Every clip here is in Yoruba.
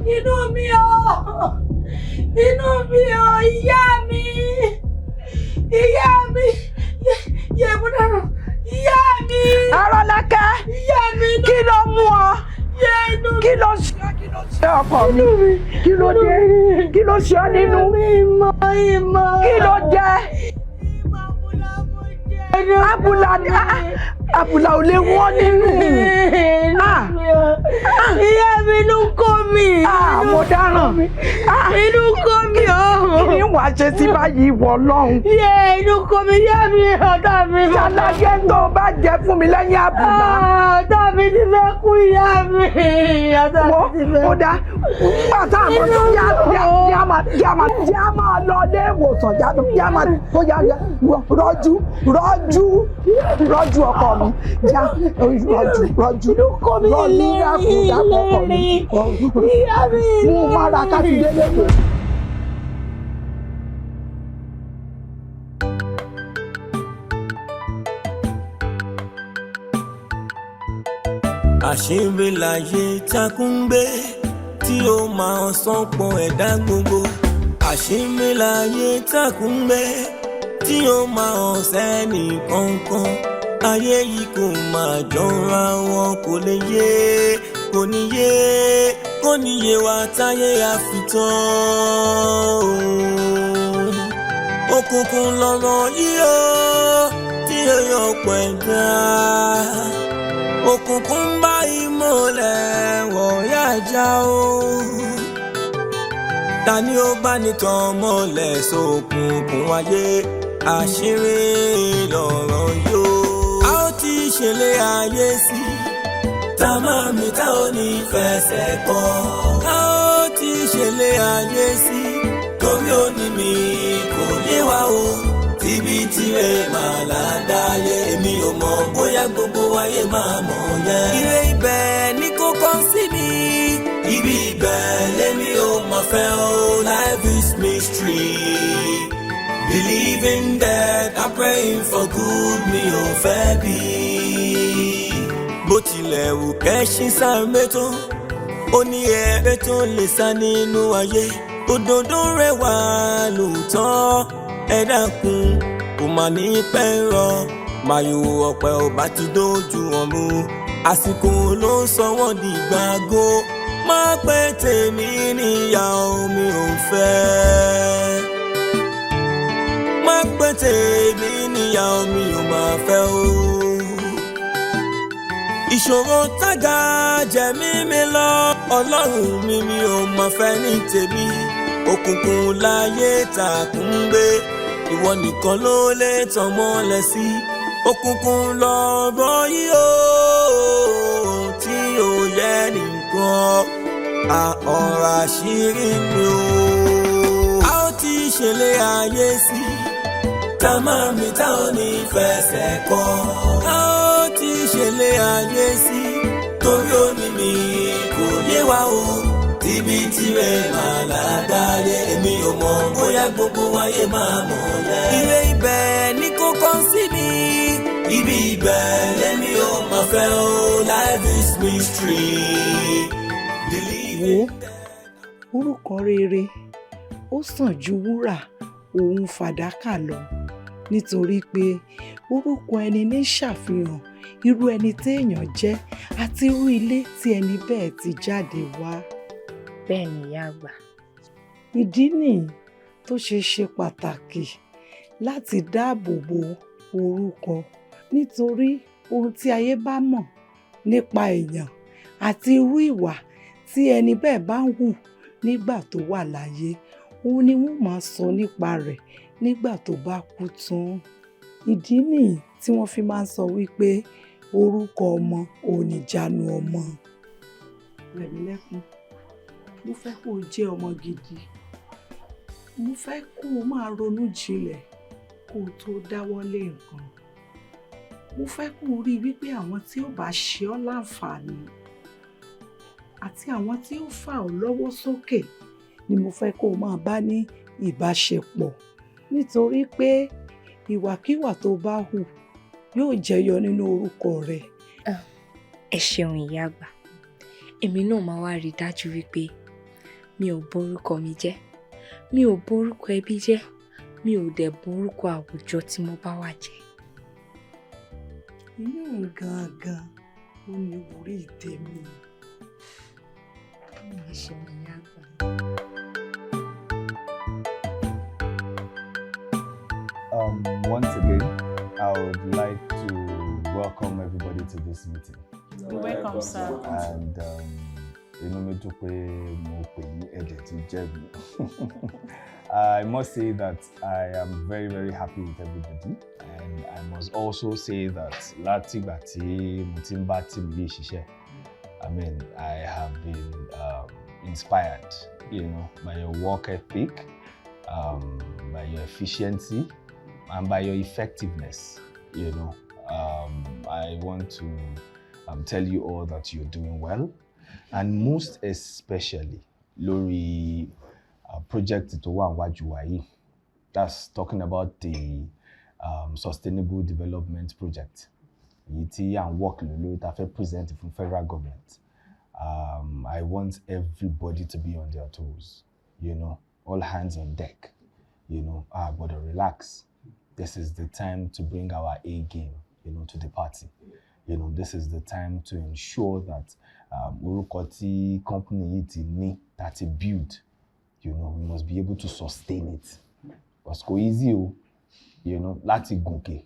inú mi o, ìyá mi, yẹ mo dára, ìyá mi. Arọ́lákẹ́, ìyá mi inú. Kí ló mú ọ? Kí ló ṣe ọkọ mi? Kí ló dé? Kí ló ṣe ọ nínú? Kí ló dé? Àbùlà ò lè wọ́n nínú. Ìyá mi inú kó mi. Mo dáràn. Inú kó mi o. Kí ni wàá ṣe sí báyìí ìwọ Ọlọ́run? Inú kó mi, ìyá mi, ọ̀tá mi. Ṣàlàyé tó bá jẹ fún mi lẹ́yìn àbùlà. Ọ̀tá mi ti fẹ́ kú, ìyá mi. Ọ̀tá mi ti fẹ́ kú. Ó dá pàtó àwọn tó yá máa lọ ilé ìwòsàn yá máa tó yá rọ́jú ọkọ mi já rọ́jú dákun mi mú mára káfíńdé lẹ́kọ̀ọ́. àṣírí láyé takúngbé tí ó máa sọ́pọ̀ ẹ̀dá gbogbo. àṣírí láyé takúngbé tí ó máa sẹ́ni kankan. ayé yìí kò máa jọra wọn, kò lè yé, kò ní yé, kò ní yé wa táyé àfitán. òkùnkùn lọ̀rọ̀ yìí ó tí èèyàn pẹ̀ dá. òkùnkùn bá ìmọ́lẹ̀ wọ̀ yá já o. ta ni ó bá nìkan mọ́lẹ̀ sókùnkùn ayé? àṣírí lọ̀rọ̀ yóò. a ó ti ṣẹlẹ̀ ayé sí tá máa mi tá ò ní fẹsẹ̀ kọ́. a ó ti ṣẹlẹ̀ ayé sí torí òní mi kò yé wa o. tíbi tirẹ̀ máa ládáyé èmi ò mọ̀ bóyá gbogbo ayé máa mọ̀ yẹn. ire ibẹ̀ ni kò kàn sí mi, ibi ibẹ̀ lèmi ò mọ̀ fẹ́ o. life is mystery, believing that I'm praying for good mi ò fẹ́ bí. bó tilẹ̀ wù kẹ́sìn sáré tó ó ní ẹ̀rẹ́ tó lè sá nínú ayé. òdòdó rẹwà lóòótọ́ ẹ dákun kò mà ní pẹ́ rọ. màyò ọ̀pẹ ò bá ti dójú ọ̀mù, àsìkò ló sọ wọ́n di gbàgbó. má pẹ́ tèmi níyà mi ò fẹ́. má pẹ́ tèmi níyà mi ò máa fẹ́ o. ìṣòro tága jẹ̀mí mi lọ, ọlọ́run mi ò máa fẹ́ ní tèmi. òkùnkùn láyé takùn gbé, ìwọ nìkan ló lè tàn mọ́lẹ̀ sí. òkùnkùn lọ̀rọ̀ yìí ó tí ó yẹ nìkan. ọ̀rọ̀ àṣírí mi o. a ó ti ṣẹlẹ̀ ayé sí tá máa mi tá ò ní fẹsẹ̀ kọ́. a ó ti ṣẹlẹ̀ ayé sí torí òní mi kò yé wa o. tíbi tirẹ̀ máa ládáyé èmi ò mọ̀ bóyá gbogbo ayé máa mọ̀ yẹn. ire ibẹ̀ ni kò kàn sí mi, ibi ibẹ̀ lèmi ò mọ̀ fẹ́ o. life is mystery. wo orúkọ rere ó sàn ju wúrà òun fàdákà lọ, nítorí pé orúkọ ẹni ní ṣàfihàn irú ẹni téèyàn jẹ́ àti irú ilé tí ẹni bẹ́ẹ̀ ti jáde wá. bẹ́ẹ̀ ni ìyá àgbà. ìdí nìyí tó ṣe pàtàkì láti dáàbò bo orúkọ, nítorí ohun tí ayé bá mọ̀ nípa èèyàn àti irú ìwà tí ẹni bẹ́ẹ̀ bá ń hù nígbà tó wà láyé, òun ni wọ́n máa sọ nípa rẹ̀ nígbà tó bá kú tán. ìdí nìyí tí wọ́n fi máa ń sọ wípé orúkọ ọmọ òun nìjánu ọmọ. Rẹ̀mílẹ́kún, mo fẹ́ kó o jẹ́ ọmọ gidi. mo fẹ́ kó o máa ronú jinlẹ̀ kó o tó dáwọ́lé nǹkan. mo fẹ́ kó o rí wípé àwọn tí ó bá ṣe ọ́ láǹfààní àti àwọn tí ó fà ọ́ lọ́wọ́ sókè ni mo fẹ́ kó o máa bá ní ìbáṣepọ̀, nítorí pé ìwàkíwà tó bá hù yóò jẹyọ nínú orúkọ rẹ. ẹ ṣeun ìyá àgbà, èmi náà máa wá rí i dájú wípé mi ò borúkọ mi jẹ́, mi ò borúkọ ẹbí jẹ́, mi ò dẹ̀ borúkọ àwùjọ tí mo bá wà jẹ́. Inú gangan ó ní orí tèmi. Ẹ ṣeun ìyá àgbà. Once again, I would like to welcome everybody to this meeting. You're welcome, sir. And inú mi dùn pé mo pè ní ẹ̀jẹ̀ tí jẹ́ mi. I must say that I am very, very happy with everybody. And I must also say that látìgbà tí mo ti ń bá team yìí ṣiṣẹ́, I mean, I have been inspired, by your work ethic, by your efficiency, and by your effectiveness. I want to tell you all that you're doing well, and most especially lórí project tó wà níwájú wa yìí. That's talking about the Sustainable Development Project. Èyí tí à ń work lórí tá fẹ́ present fún federal government. I want everybody to be on their toes. All hands on deck. But relax. This is the time to bring our A game, to the party. This is the time to ensure that orúkọ tí company yìí ti ní that it build, we must be able to sustain it. Because kò easy láti gòkè,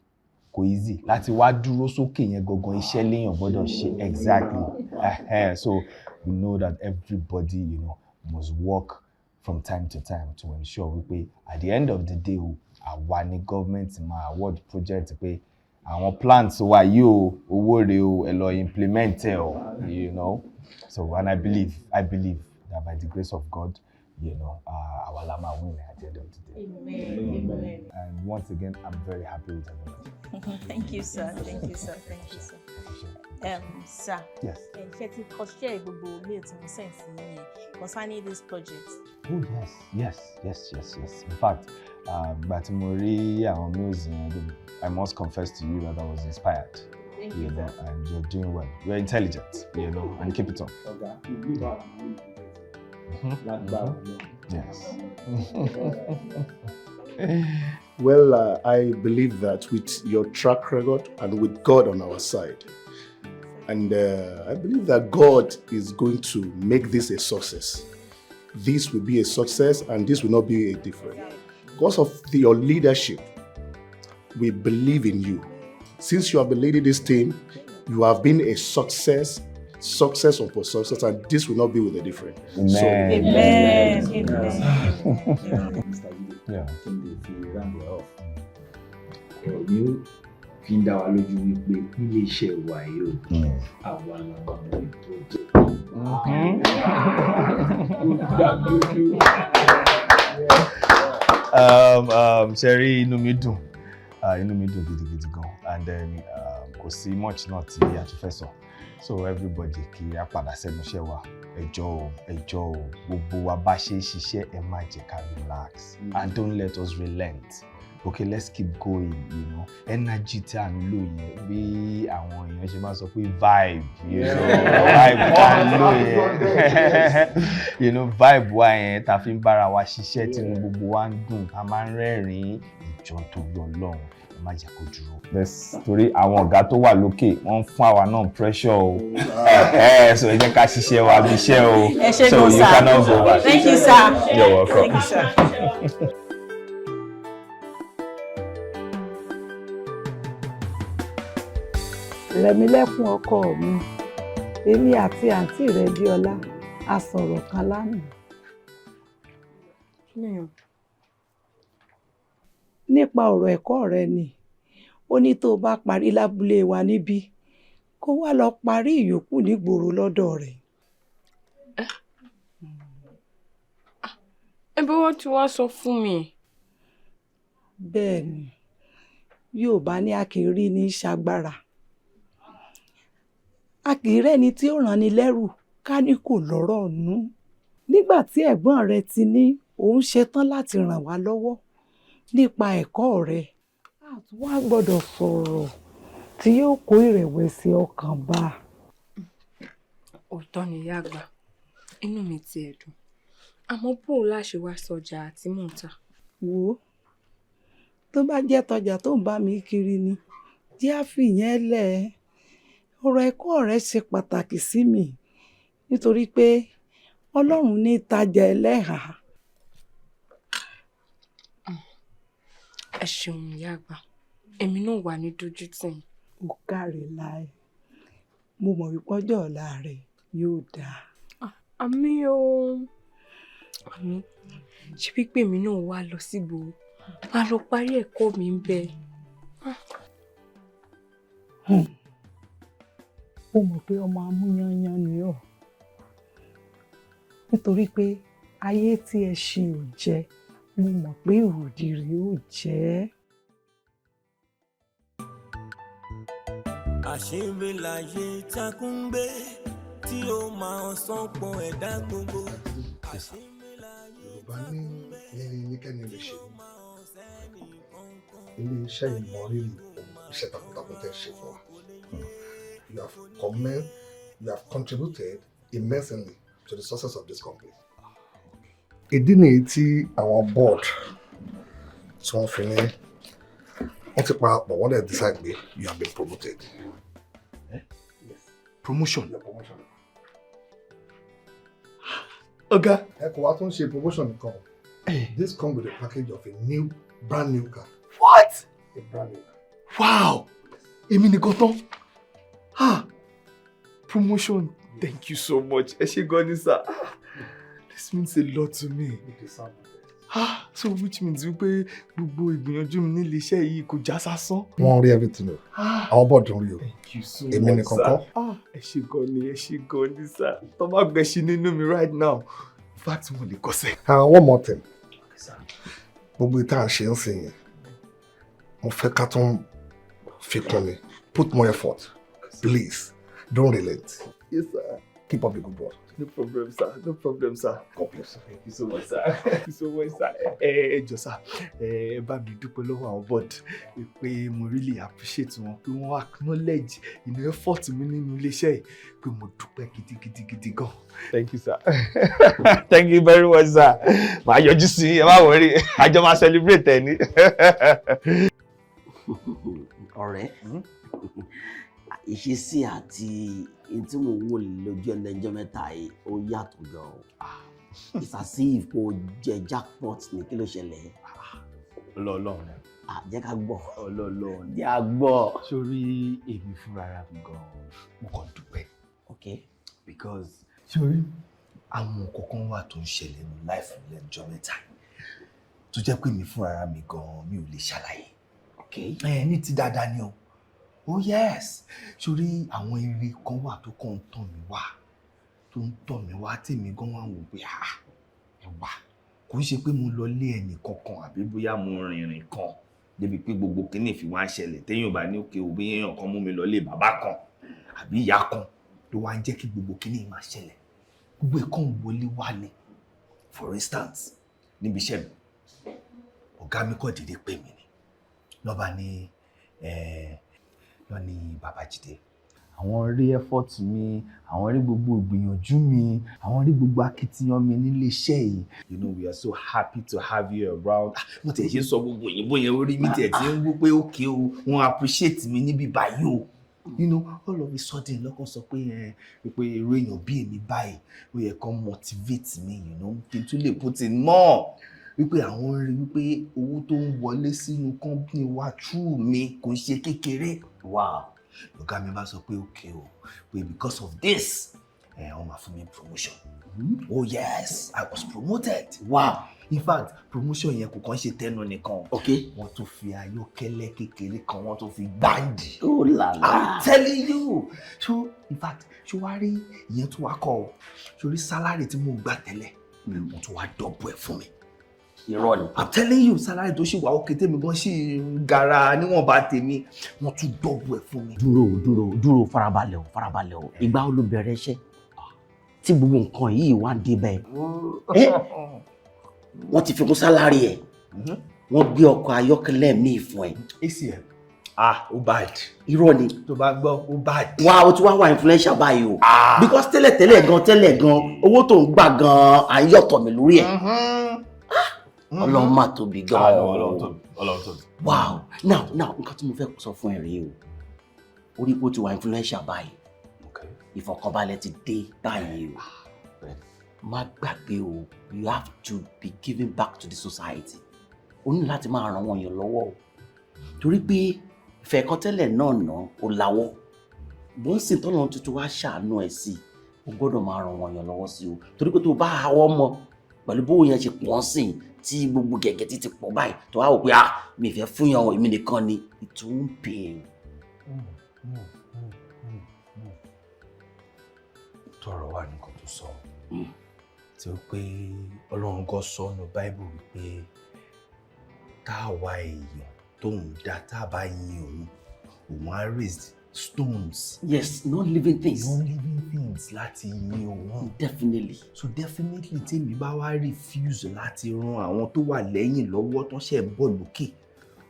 kò easy láti wá dúró sókè yẹn gangan iṣẹ́ léèyàn gbọ́dọ̀ ṣe exactly. So we know that everybody must work from time to time to ensure wípé at the end of the day àwa ni government máa award project pé àwọn plans wa yìí owó rẹ̀ ẹ lọ implement ẹ so and I believe that by the grace of God our lama win at the end of the day. Amen. And once again, I'm very happy with everybody. Thank you, sir. Thank you, sir. Sir. Yes. Share gbogbo mail tí mo send sí yín concerning this project. Oh yes. In fact, but mo rí àwọn mails I must confess to you that I was inspired. Thank you, sir. And you're doing well. You're intelligent, and keep it up. Yes. Well, I believe that with your track record and with God on our side, and I believe that God is going to make this a success. This will be a success, and this will not be a different. Because of your leadership, we believe in you. Since you have been leading this team, you have been a success upon success, and this will not be with a different. Amen. So, Amen. Yeah. Fi ń dá wa lójú wípé nílé iṣẹ́ wa yìí àwa làwọn ọmọ tó Sherry, inú mi dùn gidigidi gan, and then kò sí much náà tí a tún fẹ́ sọ. So everybody kí a padà sẹ́nu iṣẹ́ wa. Ẹ jọ̀ọ́ gbogbo wa bá ṣe ṣiṣẹ́ ẹ má jẹ́ ká relax, and don't let us relent. Okay, let's keep going, energy tí à ń lò yẹn bí àwọn èèyàn ṣe máa sọ pé vibe, vibe tá à ń lò yẹn, vibe wa yẹn tá fi ń bára wa ṣiṣẹ́ tí gbogbo wa ń dùn, ká máa ń rẹ́rìn-ín, ìjọ tó yọ Ọlọ́run ẹ má jẹ́ kó dúró. Torí àwọn ọ̀gá tó wà lókè wọ́n ń fún àwa náà pressure so ẹ jẹ́ ká ṣiṣẹ́ wa bí iṣẹ́ so you cannot go back. Thank you, sir. You're welcome. Thank you, sir. Rẹ̀mílẹ́kún ọkọ mi, èmi àti àǹtí rẹ̀ Bíọ́lá a sọ̀rọ̀ kan lánàá. Nípa ọ̀rọ̀ ẹ̀kọ́ rẹ ni, ó ní tó bá parí lábúlé wa níbí, kó wá lọ parí ìyókù nígboro lọ́dọ̀ rẹ̀. Ẹbí wọ́n ti wá sọ fún mi. Bẹ́ẹ̀ ni, Yorùbá ní a kì í rí ní ṣagbára. A kì í rẹ́ni tí ó ràn ni lẹ́rù ká ní kò lọ́rọ̀ nú. Nígbà tí ẹ̀gbọ́n rẹ ti ní òun ṣetán láti ràn wá lọ́wọ́ nípa ẹ̀kọ́ rẹ, a tún wá gbọ́dọ̀ sọ̀rọ̀ tí yóò kó ìrẹ̀wẹ̀sì ọkàn bá a. Òótọ́ ni ìyá àgbà, inú mi ti ẹ̀dùn. Àmọ́ bó la ṣe wá sọjà àti mò ń tà. Wo tó bá jẹ́ tọjà tó ń bá mi kiri ni jẹ́ àfìyẹn lẹ̀. Ọ̀rọ̀ ẹ̀kọ́ rẹ ṣe pàtàkì sí mi nítorí pé Ọlọ́run ní ìtajà ẹlẹ́hà. Ẹ ṣeun ìyá àgbà, èmi náà wà ní dójú tì yín. Ó káre láì, mo mọ̀ wípé ọjọ́ ọ̀la rẹ̀ yóò dáa. Àmín o, àmín. Ṣé pípé mi náà wá lọ sígboro, wá lọ parí ẹ̀kọ́ mi ń bẹ. Ó mọ̀ pé ọmọ amúyanyan ni ọ́ nítorí pé ayé tí ẹ ṣe ò jẹ, mo mọ̀ pé ìròdì rẹ̀ ò jẹ́. Àṣírí láyé takùn gbé tí ó máa sọ́pọ̀ ẹ̀dá gbogbo. Yorùbá ní níkẹ́ni lè ṣe ilé iṣẹ́ ìmọ̀rírì iṣẹ́ takuntakun tẹ́ ṣe fún wa. You have contributed immensely to the success of this company. Ìdí nìyí tí àwọn board tí wọ́n fi ní wọ́n ti parapọ̀ wọ́n dẹ̀ decide pé you have been promoted. Yes. Promotion. Your promotion. Ọ̀gá. Ẹ kò wá tún ṣe promotion nìkan. This comes with a package of a brand new car. What? A brand new car. Wow! Èmi nìkan tán. Promotion. Thank you so much. Ẹ ṣé gan ni sir. This means a lot to me. So which means wípé gbogbo ìgbìyànjú mi nílé iṣẹ́ yìí kò já sásán. Wọ́n rí everything o. Àwọn bọ́ọ̀dù ń rí o. Thank you so much, Èmi nìkan kọ́. Ẹ ṣé gan ni sir. Tó bá gbẹ̀ṣin nínú mi right now. In fact, mo lè kọsẹ̀. One more thing. Gbogbo ìta à ń ṣe ń sìn yẹn. Mo fẹ́ ká tún fi kún mi. Put more effort. Please, don't relent. Yes, sir. Keep up the good work. No problem, sir. No problem, sir. God bless you. Thank you so much, sir. Thank you so much, sir. Jọ̀ọ́ sir, ẹ bá mi dúpẹ́ lọ́wọ́ àwọn board pé mo really appreciate wọn pé wọ́n acknowledge effort mi nínú iléeṣẹ́ yìí pé mo dúpẹ́ gidigidi gan. Thank you, sir. Thank you very much, sir. Màá yọjú sí ẹ má worry, àjọ máa celebrate ẹ ní. Ọ̀rẹ́, ìṣesí àti tí mo wò lójú ẹlẹ́jọ́ mẹ́ta yìí ó yàtọ̀ gan-an. It's as if kò jẹ jackpot ní kí ló ṣẹlẹ̀. Ọlọ́run. Jẹ́ ká gbọ́. Ọlọ́run. Jẹ́ ká gbọ́. Sórí èmi fúnra mi gan-an mo kàn dúpẹ́. Okay. Because sórí àwọn kọ̀ọ̀kan wà tó ń ṣẹlẹ̀ nínú life lẹ́jọ́ mẹ́ta tó jẹ́ pé mi fúnra mi gan-an mi ò lè ṣàlàyé. Okay. Ní ti dáadáa ni o. Oh yes, sórí àwọn eré kan wà tó kàn ń tàn mí wá tèmi gan wá wò pé ẹ wà kò ṣe pé mo lọ lé ẹnì kankan àbí bóyá mo rìnrìn kan débi pé gbogbo kíní fi wá ń ṣẹlẹ̀ téèyàn bá ní òkè òbí èèyàn kan mú mi lọ lé bàbá kan àbí ìyá kan ló wá ń jẹ́ kí gbogbo kíní máa ṣẹlẹ̀ gbogbo ẹ̀kan wọlé wá ni. For instance níbi iṣẹ́ mi ọ̀gá mi kọ́ dédé pè mí ni lọ́ba ní lọ ní Babájídé àwọn rí effort mi àwọn rí gbogbo ìgbìyànjú mi àwọn rí gbogbo akitiyan mi nílé iṣẹ́ yìí. You know, we are so happy to have you around. Mo tẹ̀ ṣe sọ gbogbo òyìnbó yẹn orí mi tẹ̀ tí ń wú pé okay o wọ́n appreciate mi níbi báyìí o. You know, all of a sudden lọ́kàn sọ pé irú èèyàn bí èmi báyìí ó yẹ kó motivate mi, you know, kí n tún lè put in more. Wípé àwọn rí wípé owó tó ń wọlé sínú company wa through mi kò ń ṣe kékeré. Wow. Ọ̀gá mi bá sọ pé okay o pé because of this wọ́n máa fún mi promotion. Oh yes, I was promoted. Wow. In fact promotion yẹn kò kàn ṣe tẹnu nìkan. Okay. Wọ́n tún fi ayọ́kẹ́lẹ́ kékeré kan wọ́n tún fi gbáǹdì. Oh la la. I'm telling you. So in fact ṣé wàá rí ìyẹn tó wá kọ́ ọ sórí salary tí mo gbà tẹ́lẹ̀ wọ́n tún wá double ẹ̀ fún mi. Irọ́ ni. I'm telling you, salary tó ṣì wà òkè tèmi gan ṣì ń gara níwọ̀nba tèmi wọ́n tún double ẹ̀ fún mi. Dúró farabalẹ̀ o. Ìgbà wo ló bẹ̀rẹ̀ iṣẹ́ tí gbogbo nǹkan yìí wá dé bẹ́ẹ̀. Wọ́n ti fi kún sálárì ẹ̀. Wọ́n gbé ọkọ̀ ayọ́kẹ́lẹ́ míì fún ẹ. ó bad. Irọ́ ni. Tó bá gbọ́, ó bad. Wá o ti wá influential báyìí o. Because tẹ́lẹ̀ gan owó tó ń gbà gan à ń yọ̀tọ̀ mi lórí ẹ̀. Ọlọ́run mà tóbi gan. Ọlọ́run tóbi. Wow. Now nǹkan tí mo fẹ́ sọ fún ẹ rèé o. Orí kó ti wá influential báyìí. Ìfọ̀kànbalẹ̀ ti dé báyìí o. Má gbàgbé o, you have to be giving back to the society. O ní láti máa ràn wọ́n yàn lọ́wọ́ o. Torí pé ìfẹ́ kan tẹ́lẹ̀ náà ó láwọ́. Bó ń sìn tọ́lọ́run tuntun wá ṣàánú ẹ̀ sí, o gbọ́dọ̀ máa ràn wọ́n yàn lọ́wọ́ sí o. Torí pé tó bá hawọ́ mọ́ pẹ̀lú bó yẹn ṣe pọ̀ sìn tí gbogbo gẹ̀gẹ̀ títí pọ̀ báyìí tó wá wò pé mi fẹ́ fún yàn èmi nìkan ni, it won't pay. Tọrọ wà nǹkan tó sọ. Tí ó pé Ọlọ́run gan sọ nínú Bible wípé tá a wá èèyàn tóun dá tá a bá yin òun á raise stones. Yes, non-living things. Non-living things láti yin òun. Definitely. So definitely tèmi bá wá refuse láti ran àwọn tó wà lẹ́yìn lọ́wọ́ tó ṣe ń bọ̀ lókè,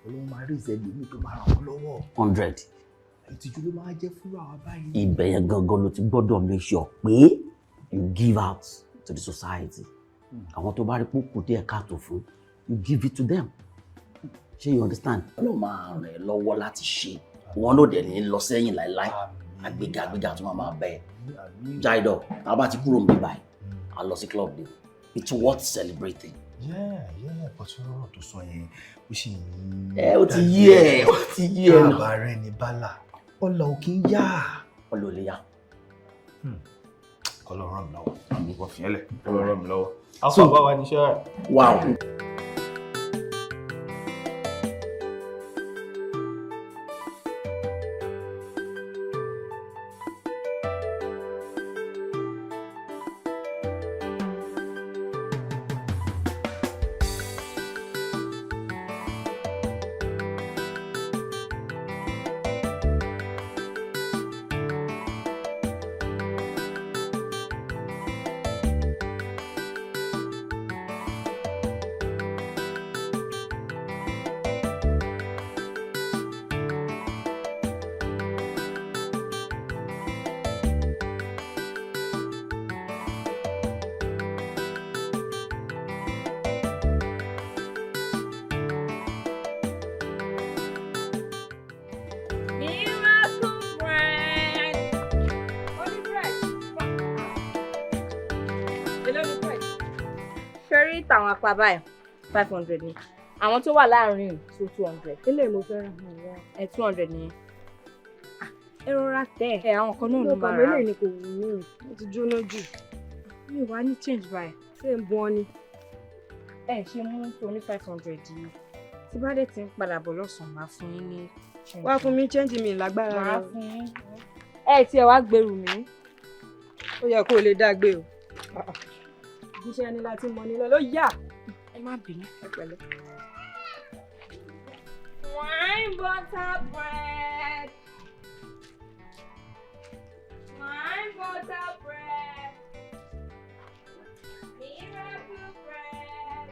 Ọlọ́run máa raise ẹlòmíì tó máa ràn wọ́n lọ́wọ́. 100. Ìtìjú ló máa jẹ́ fúnra wa báyìí. Ibẹ̀ yẹn gangan ló ti gbọ́dọ̀ make sure pé you give out to the society. Àwọn tó bá rí pókù díẹ̀ káàtó fún, you give it to them. Ṣé you understand? Ọlọ́run máa ràn ẹ́ lọ́wọ́ láti ṣe. Wọn ló dẹ̀ ní lọ sẹ́yìn láíláí. Àgbéga tó máa bẹ̀. Jaido, tá a bá ti kúrò níbí báyìí, a lọ sí club day. It's worth celebrating. But ọ̀rọ̀ tó sọ yẹn ó sì ń. Ó ti yí ẹ̀ náà. Bàbá rẹ̀ ní bálà. Ọlọ ò kí ń yá. Ọlọ ò lè yá. Kọ́lọ́ ràn mí lọ́wọ́. Àmì ìwọ fi ẹlẹ̀. Kọ́lọ́ ràn mí lọ́wọ́. Àwọn bá wa níṣẹ́ rẹ̀. Wow. Àwọn apá báyìí 500 ni. Àwọn tó wà láàrin tó 200. Ilé mo fẹ́ ràn ẹ 200 nìyẹn. Ẹ rọra tẹ̀. Àwọn kan náà ló máa rà. Ilé ni kò wù mí. Ó ti jóná jù. Mi ò wá ní change báyìí. Ṣé ń bọ́ ni? Ẹ ṣe mú tó ní 500 yìí. Tí bá dé ti ń padà bọ̀ lọ́sàn-án máa fún yín ní change. Wá fún mi change mi lágbára. Máa fún yín. Ẹ tiẹ̀ wá gbèrú mi. Ó yẹ kó o lè dá gbé o. Iṣẹ́ ni láti mọ ní lọ ló yà. Ẹ má bínú. Ẹ pẹ̀lẹ́. Wine butter bread. Wine butter bread. Miracle bread.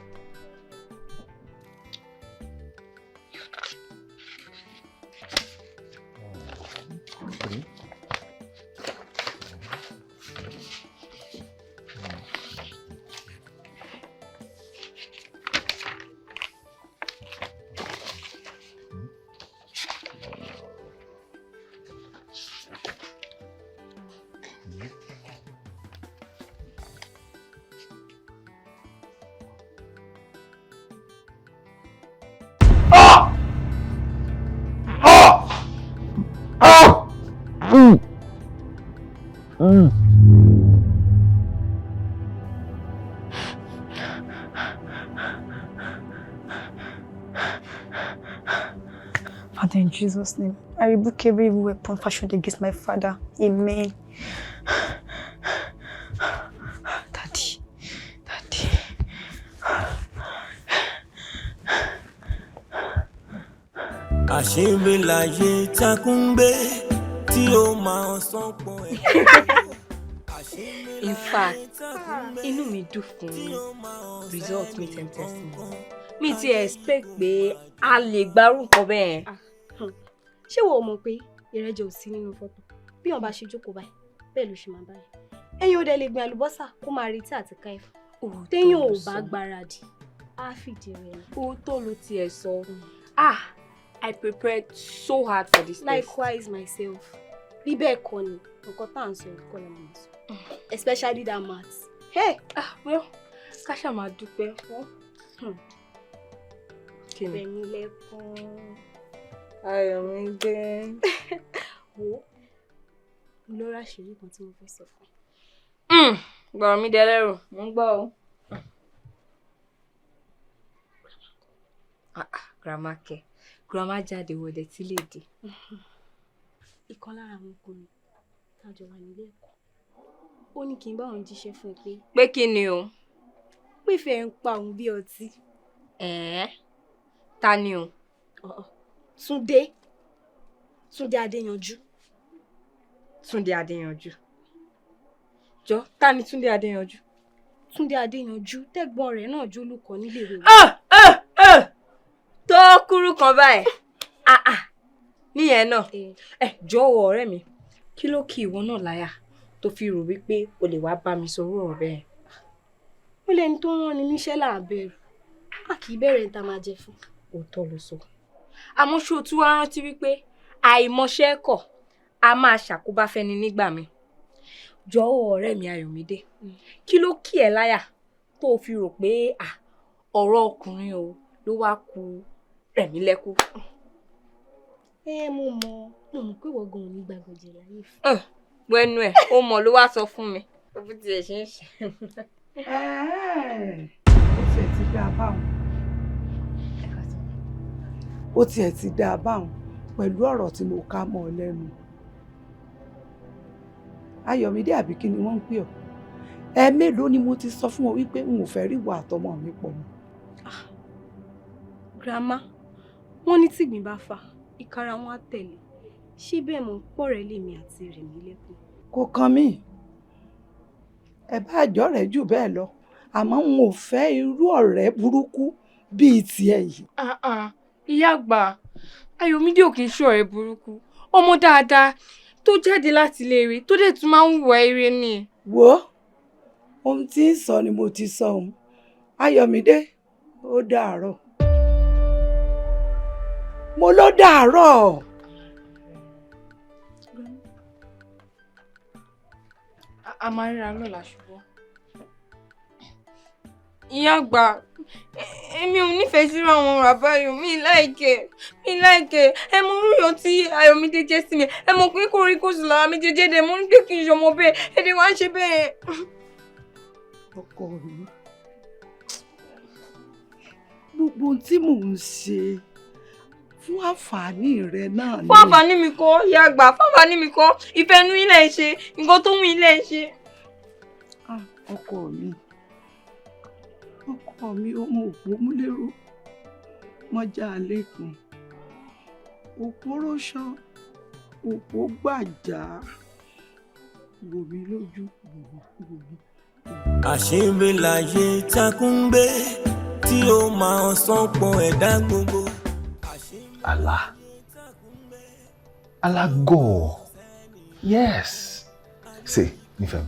Father, in Jesus' name, I rebuke every evil weapon fashioned against my father. Amen. Daddy. Àṣírí láyé takúngbé tí ó máa sán pọ̀ ẹ̀. In fact, inú mi dùn fún result mi test mi. Mi ti expect pé a lè gbárù nǹkan bẹ́ẹ̀. Ṣé wo mọ̀ pé ìrẹ́jẹ ò sí nínú fọ́tò? Bí wọ́n bá ṣe jókòó báyìí, bẹ́ẹ̀ ló ṣe máa báyìí. Ẹ̀yin ò dẹ̀ lè gbin àlùbọ́sà kó máa retí àti ká ẹ̀fọ́. Téèyàn ò bá gbáradì, á fìdí rẹ̀ ni. Òótọ́ ló tiẹ̀ sọ. I prepared so hard for this test. Likewise myself. Bí bẹ́ẹ̀ kọ́ ni, nǹkan tá à ń sọ ìkọ́ la máa sọ. Especially that maths. Hey! Well, ká ṣá máa dúpẹ́ fún. Kí ni? Fẹ̀mí lẹ́kún. Ayọ̀mídé. Wo, mo lọ ráṣìírí kan tí mo fẹ́ sọ fún. Gbọ̀rọ̀ mi dẹlẹ́rù, mo ń gbọ́ o. Grandma kẹ. Grandma jáde wọlé tí lè dé. Ìkan lára àwọn ọkùnrin tájọ wà nílé ẹ̀kọ́. Ó ní kí n bá òun jíṣẹ́ fún ẹ pé. Pé kí ni o? Pé ìfẹ́ ń pa òun bí ọtí. Ta ni o? Túndé Adéyanjú. Túndé Adéyanjú. Jọ, ta ni Túndé Adéyanjú? Túndé Adéyanjú tẹ́gbọ́n rẹ̀ náà jólùkọ́ nílé ìwé. Tó kúrú kan báyìí. Níyẹn náà. Jọ̀wọ́ ọ̀rẹ́ mi. Kí ló kì ìwọ náà láyà tó fi rò wípé o lè wá bá mi sọ̀rọ̀ ọ̀rọ̀ bẹ́ẹ̀? Ó lẹ́ni tó rán ni níṣẹ́ là ń bẹ̀rù. A kì í bẹ̀rẹ̀ níta máa jẹ fún. Òótọ́ ló sọ. Àmọ́ ṣé o tún wá rántí wípé àìmọṣẹ́ kọ̀ a máa ṣàkóbá fẹ́ni nígbà mi. Jọ̀wọ́ ọ̀rẹ́ mi Ayọ̀mídé. Kí ló kì ẹ́ láyà tó fi rò pé ọ̀rọ̀ ọkùnrin o ló wá ku rẹ̀mí lẹ́kún? Mo mọ̀ pé ìwọ gan-an ò ní gbàgbọ́jẹ láyé fún. Wẹ́nu ẹ̀, ó mọ̀ ló wá sọ fún mi. Ó fi tiẹ̀ ṣe ń ṣe. Ó tiẹ̀ ti dáa báwọn pẹ̀lú ọ̀rọ̀ tí mo ká mọ́ ọ lẹ́nu. Ayọ̀mídé àbí kí ni wọ́n ń pè ọ́? Mélòó ni mo ti sọ fún ọ wípé n ò fẹ́ rí ìwà àtọmọ mi pọ̀ mọ́? Grandma, wọ́n ní tìgbín bá fà, ìkara wọn á tẹ̀lé. Ṣé bẹ́ẹ̀ mọ̀ pọ̀ rẹ̀ lèmi àti rẹ̀mí lẹ́kún? Kò kan mí. Ẹ bá àjọ rẹ̀ jù bẹ́ẹ̀ lọ, àmọ́ n ò fẹ́ irú ọ̀rẹ́ burúkú bíi tiẹ̀ yìí. Ìyá àgbà, Ayọ̀mídé ò kì í ṣe ọ̀rẹ́ burúkú. Ọmọ dáadáa tó jáde láti ilé eré tó dẹ̀ tún máa ń hùwà eré ni. Wo, ohun tí ń sọ ni mo ti sọ òun. Ayọ̀mídé, ó dàárọ̀. Mo ló dàárọ̀. A máa ríra lọ́la ṣùgbọ́n. Ìyá àgbà, èmi ò nífẹ̀ẹ́ sí àwọn bàbá yòó, mi láìkẹ́. Ẹ mọ orúyọ tí Ayọ̀mídé jẹ́ sí mi. Ẹ mọ̀ pé kórìí kò sí lára mi jẹjẹ́ dẹ̀ mo ń gbé kí n ṣọmọ bẹ́ẹ̀. Èdè wa ń ṣe bẹ́ẹ̀. Ọkọ mi, gbogbo ohun tí mò ń ṣe fún àǹfààní rẹ náà ni. Fún àǹfààní mi kọ́, ìyá àgbà, fún àǹfààní mi kọ́. Ìfẹ́ inú ilé ẹ̀ ṣe, nǹkan tó wù ilé ẹ̀ ṣe. Ọkọ mi, ọmọ òpó múlẹ́rọ, mọ́jà lẹ́kùn, òpó rọ́ṣọ́, òpó gbàjà, wò mí lójú, wò mí. Àṣírí láyé takùn gbé tí ó máa sán pọ̀ ẹ̀dá gbogbo. Allah go. Yes. Say, Nifem,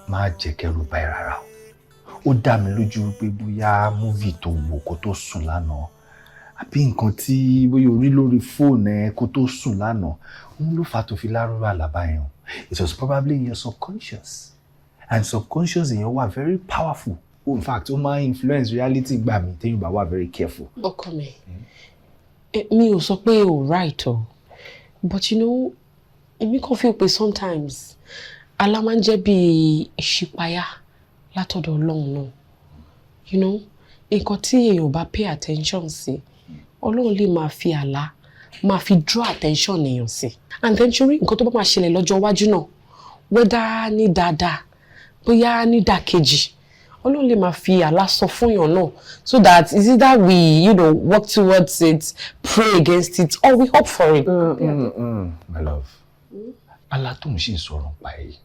má jẹ́ kẹ́rù bá ẹ rárá o. Ó dá mi lójú pé bóyá múvì tó wò kó tó sùn lánàá àbí nǹkan tí bóyá orí lórí fóònù ẹ kó tó sùn lánàá òun ló fà tó fi lárúurú àlàbá yẹn. It was probably in your subconscious, and subconscious èèyàn wà very powerful. In fact, ó máa influence reality gbà mí téèyàn bá wà very careful. Ọkọ mi, mi ò sọ pé o right o, but you know, èmi kàn feel pé sometimes àlá máa ń jẹ́ bí ìṣípayá látọ̀dọ̀ Ọlọ́run náà. You know, nǹkan tí èèyàn bá pay attention sí, Ọlọ́run lè máa fi àlá máa fi draw attention èèyàn sí. And then ṣorí nǹkan tó bá máa ṣẹlẹ̀ lọ́jọ́ iwájú náà, whether ní dáadáa bóyá ní dàkejì, Ọlọ́run lè máa fi àlá sọ fún èèyàn náà, so that is it that we, you know, work towards it, pray against it, or we hope for it. My love, àlá tó ń ṣe sọ̀rọ̀ pa èyí,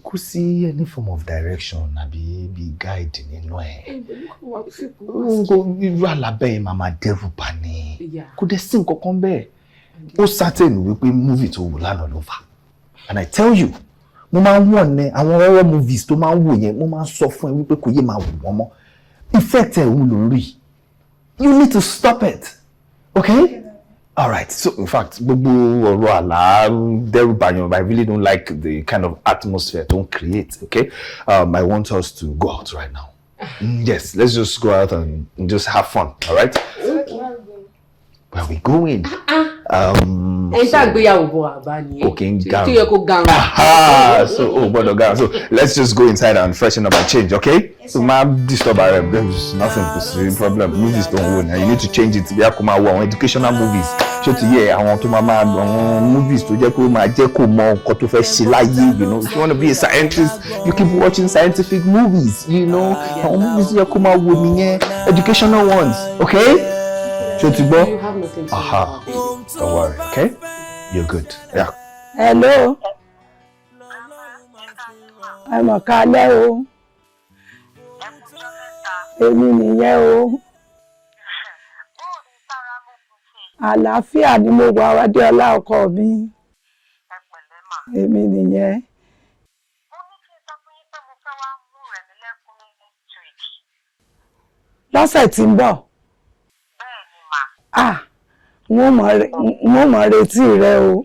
kò sí any form of direction àbí bí guide nínú ẹ̀. Irú àlá bẹ́ẹ̀ máa máa dẹ́rù bà ní. Kò dẹ̀ sí nǹkan kan bẹ́ẹ̀. ó certain wípé movie tó wò lánàá ló fà. And I tell you, mo máa ń wọ̀n ní àwọn horror movies tó máa ń wò yẹn, mo máa ń sọ fún ẹ wípé kò yé máa wò wọ́n mọ́. Effect ẹ̀ òun ló ń rí. You need to stop it. Okay? All right. So in fact, gbogbo ọ̀rọ̀ àlá dẹ́rù bàyàn, I really don't like the kind of atmosphere don't create. Okay? I want us to go out right now. Yes, let's just go out and just have fun. All right? Where are we going? Okay, so let's just go inside and freshen up and change, okay? So ma'am, disturb her. There's nothing problem. Movies don't win. You need to change it. We have come out educational movies. So to I want to movies to you know. If you want to be a scientist, you keep watching scientific movies, you know. Movies you come out with me, educational ones, okay? You have nothing to don't worry, okay? You're good. Yeah. Hello. I'm a Kaleo. Èmi nìyẹn o. Àlàáfíà ni mo wà wá dé ọlá ọkọ mi. Èmi nìyẹn. Lọ́sẹ̀ tí ń bọ̀. Wọ́n mọ̀ retí rẹ o.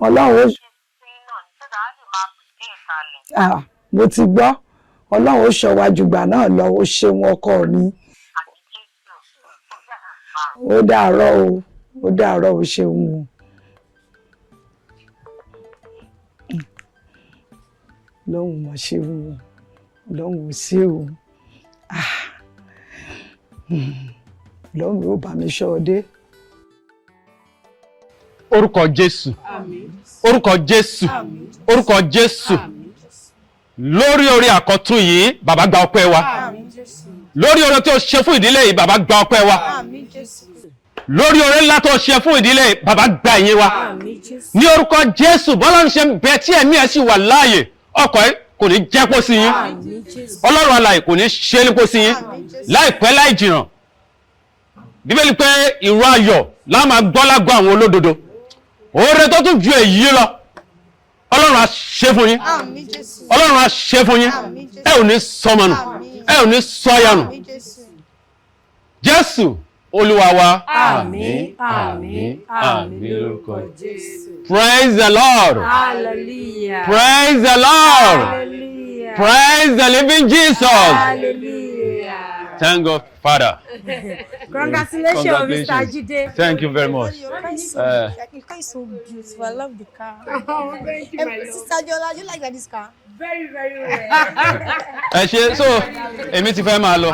Ọlọ́run mo ti gbọ́. Ọlọ́run ó ṣọ́ wa jùgbà náà lọ, ó ṣeun ọkọ mi. Ó dàárọ̀ o, ó dàárọ̀ o ṣeun o. Lọ́hùn mọ̀ ṣeun o, lọ́hùn ò sí o. Lọ́hùn ó bá mi ṣọ́ ọ dé. Orúkọ Jésù. Àmín. Orúkọ Jésù. Àmín. Orúkọ Jésù. Àmín. Lórí orí àkọ́tún yìí, bàbá gba ọpẹ́ wa. Àmín Jésù. Lórí oore tí o ṣe fún ìdílé yìí, bàbá gba ọpẹ́ wa. Àmín Jésù. Lórí oore ńlá tó ṣe fún ìdílé yìí, bàbá gba ìyìn wa. Àmín Jésù. Ní orúkọ Jésù, bọ́lá ń ṣe bẹ tí ẹ̀mí ẹ̀ sì wà láàyè, ọkọ̀ ẹ̀ kò ní jẹ́ kó sí yín. Àmín Jésù. Ọlọ́run alààyè kò ní ṣe ní kó sí yín. Láìpẹ́ láì jìnnà. Bíbélì pé ìró ayọ̀ la máa gbọ́ lágọ̀ àwọn olódodo. Oore tó tún ju èyí lọ. Ọlọ́run á ṣe fún yín. Àmín Jésù. Ọlọ́run á ṣe fún yín. Ẹ ò ní sọmọnù. Ẹ ò ní sọyànù. Jésù Olúwa wa. Àmín. Àmín. Àmín lórúkọ Jésù. Praise the Lord. Hallelujah. Praise the Lord. Hallelujah. Praise the living Jesus. Hallelujah. Thank God, Father. Congratulations, Mr. Jide. Thank you very much. Your car is so beautiful. I love the car. Oh, thank you, my love. Sister Jola, do you like this car? Very, very well. So, èmi ti fẹ́ máa lọ.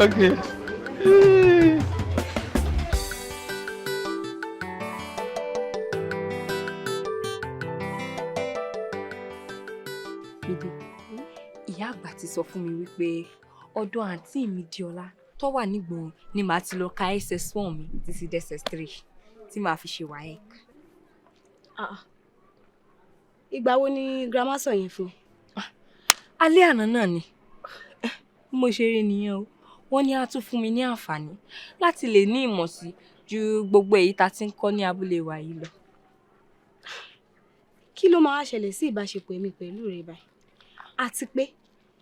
Okay. Ìyá àgbà ti sọ fún mi wípé ọ̀dọ̀ àǹtí mi Diola tó wà nígboro ni màá ti lọ ka SS1 mi títí dé SS3 tí màá fi ṣe WAEC. Ìgbà wo ni grandma sọ yẹn fún ẹ? Alẹ́ àná náà ni. Mo ṣe rí nìyẹn o. Wọ́n ní á tún fún mi ní àǹfààní láti lè ní ìmọ̀ sí ju gbogbo èyí tá ti ń kọ́ ní abúlé wa yìí lọ. Kí ló máa ṣẹlẹ̀ sí ìbáṣepọ̀ èmi pẹ̀lú rẹ báyìí? Àti pé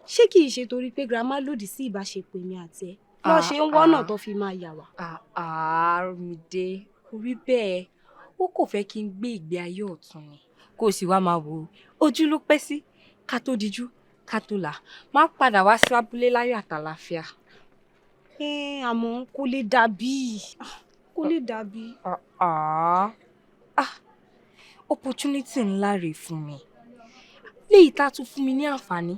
ṣé kì í ṣe torí pé grandma lòdì sí ìbáṣepọ̀ èmi àti ẹ lọ ṣe ń wọ́nà tó fi máa yà wá? Àròmídé kò rí bẹ́ẹ̀. Ó kò fẹ́ kí n gbé ìgbé ayé ọ̀tún ni. Kò sì wá máa wò ó. Ojú ló pẹ́ sí ká tó dijú ká tó là. Má padà wá sí abúlé láyọ̀ àtàlàáfíà. Àmọ́ kò lè dàbí. Kò lè dàbí. Opportunity ńlá rèé fún mi. Léyìí tá tún fún mi ní àǹfààní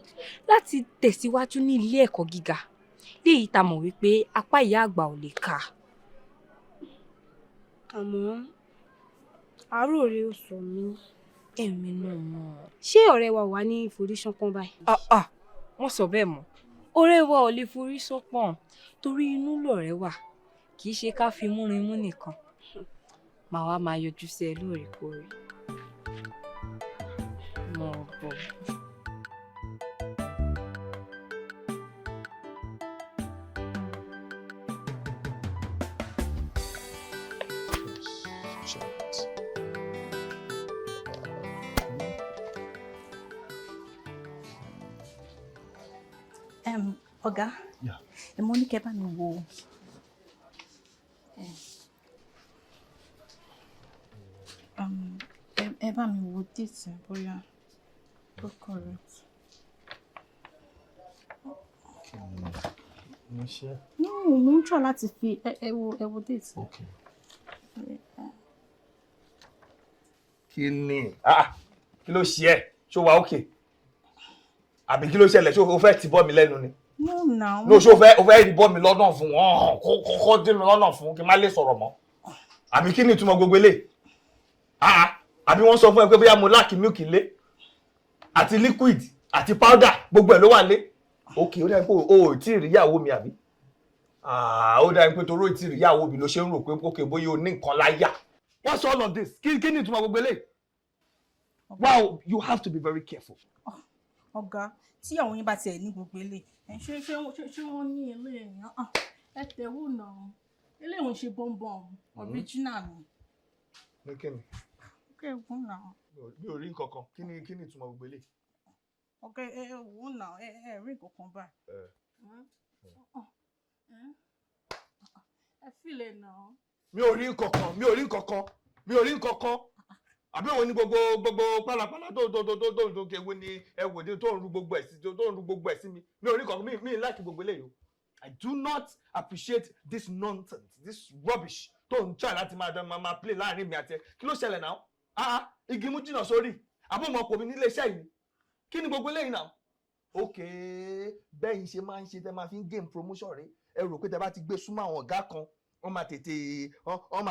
láti tẹ̀síwájú ní ilé ẹ̀kọ́ gíga. Léyìí tá mọ̀ wípé apá ìyá àgbà ò lè kà. Àmọ́ àárò rẹ ò sọ mí. Èmi náà mọ̀. Ṣé ọ̀rẹ́ wa wà ní forí ṣánpọ́n báyìí? Wọ́n sọ bẹ́ẹ̀ mọ́. Ọ̀rẹ́ wa ò lè forí ṣánpọ́n torí inú lọ̀rẹ́ wà. Kì í ṣe ká fi múrin mú nìkan. Màá wá máa yọjú sí ẹ lóòrèkóòrè. もう Ọ̀gá. Yeah. Mo ní kẹ́ bá mi wo. Ẹ bá mi wo date bóyá tó correct. No, mo ń try láti fi ẹ wo date. Okay. Kí ni? Kí ló ṣe ẹ́? Ṣó wà okay? Àbí kí ló ṣẹlẹ̀? Ṣó o fẹ́ ti bọ́ mi lẹ́nu ni? No, now. No, ṣó o fẹ́ rí bọ́ mi lọ́nà fún wọn. Kọ́kọ́ dín mi lọ́nà fún kí n má lè sọ̀rọ̀ mọ́. Àbí kí ni ìtumọ̀ gbogbo eléyìí? Àbí wọ́n sọ fún ẹ pé bóyá mo láàkì milk lé àti liquid àti powder gbogbo ẹ̀ ló wà lé. Okay, ó dá pé o ò tí ì rí ìyàwó mi àbí? Ó dá pé torí ò tí ì rí ìyàwó mi ló ṣe ń rò pé okay bóyá o ní nǹkan láyà. What's all of this? Kí ni ìtumọ̀ gbogbo eléyìí? Wow, you have to be very careful. Ọ̀gá, tí àwọn yín bá tiẹ̀ ní gbogbo eléyìí, ṣé wọ́n ní eléyìí? Ẹ tẹ̀wò náà. Eléyìí ń ṣe bọ́m̀bọ̀m, original ni. Ní kí ni? Ẹ̀wọ̀n náà. Mi ò rí nǹkan kan. Kí ni ìtumọ̀ gbogbo eléyìí? Ọ̀gá, ẹ̀wọ̀n náà, ẹ rí nǹkan kan báyìí. Ẹ fìlẹ̀ náà. Mi ò rí nǹkan kan. Àbí òun ni gbogbo pálapàla tó kéwé ni ẹwòdì tó ń ru gbogbo ẹ̀ sí mi. Mi ò rí nǹkan mi láti gbogbo eléyìí o. I do not appreciate this nonsense, this rubbish tó ń try láti máa play láàrin mi àti ẹ. Kí ló ṣẹlẹ̀ náà? Igi mú jìnnà sórí. Àbọ̀ ọmọ ọkọ̀ mi nílé iṣẹ́ yìí. Kí ni gbogbo eléyìí náà? Okay, bẹ́ẹ̀ ṣe máa ń ṣe tẹ́ máa fi ń gain promotion rẹ̀. Ẹ rò pé tẹ́ bá ti gbé súnmọ́ àwọn ọ̀gá kan wọ́n máa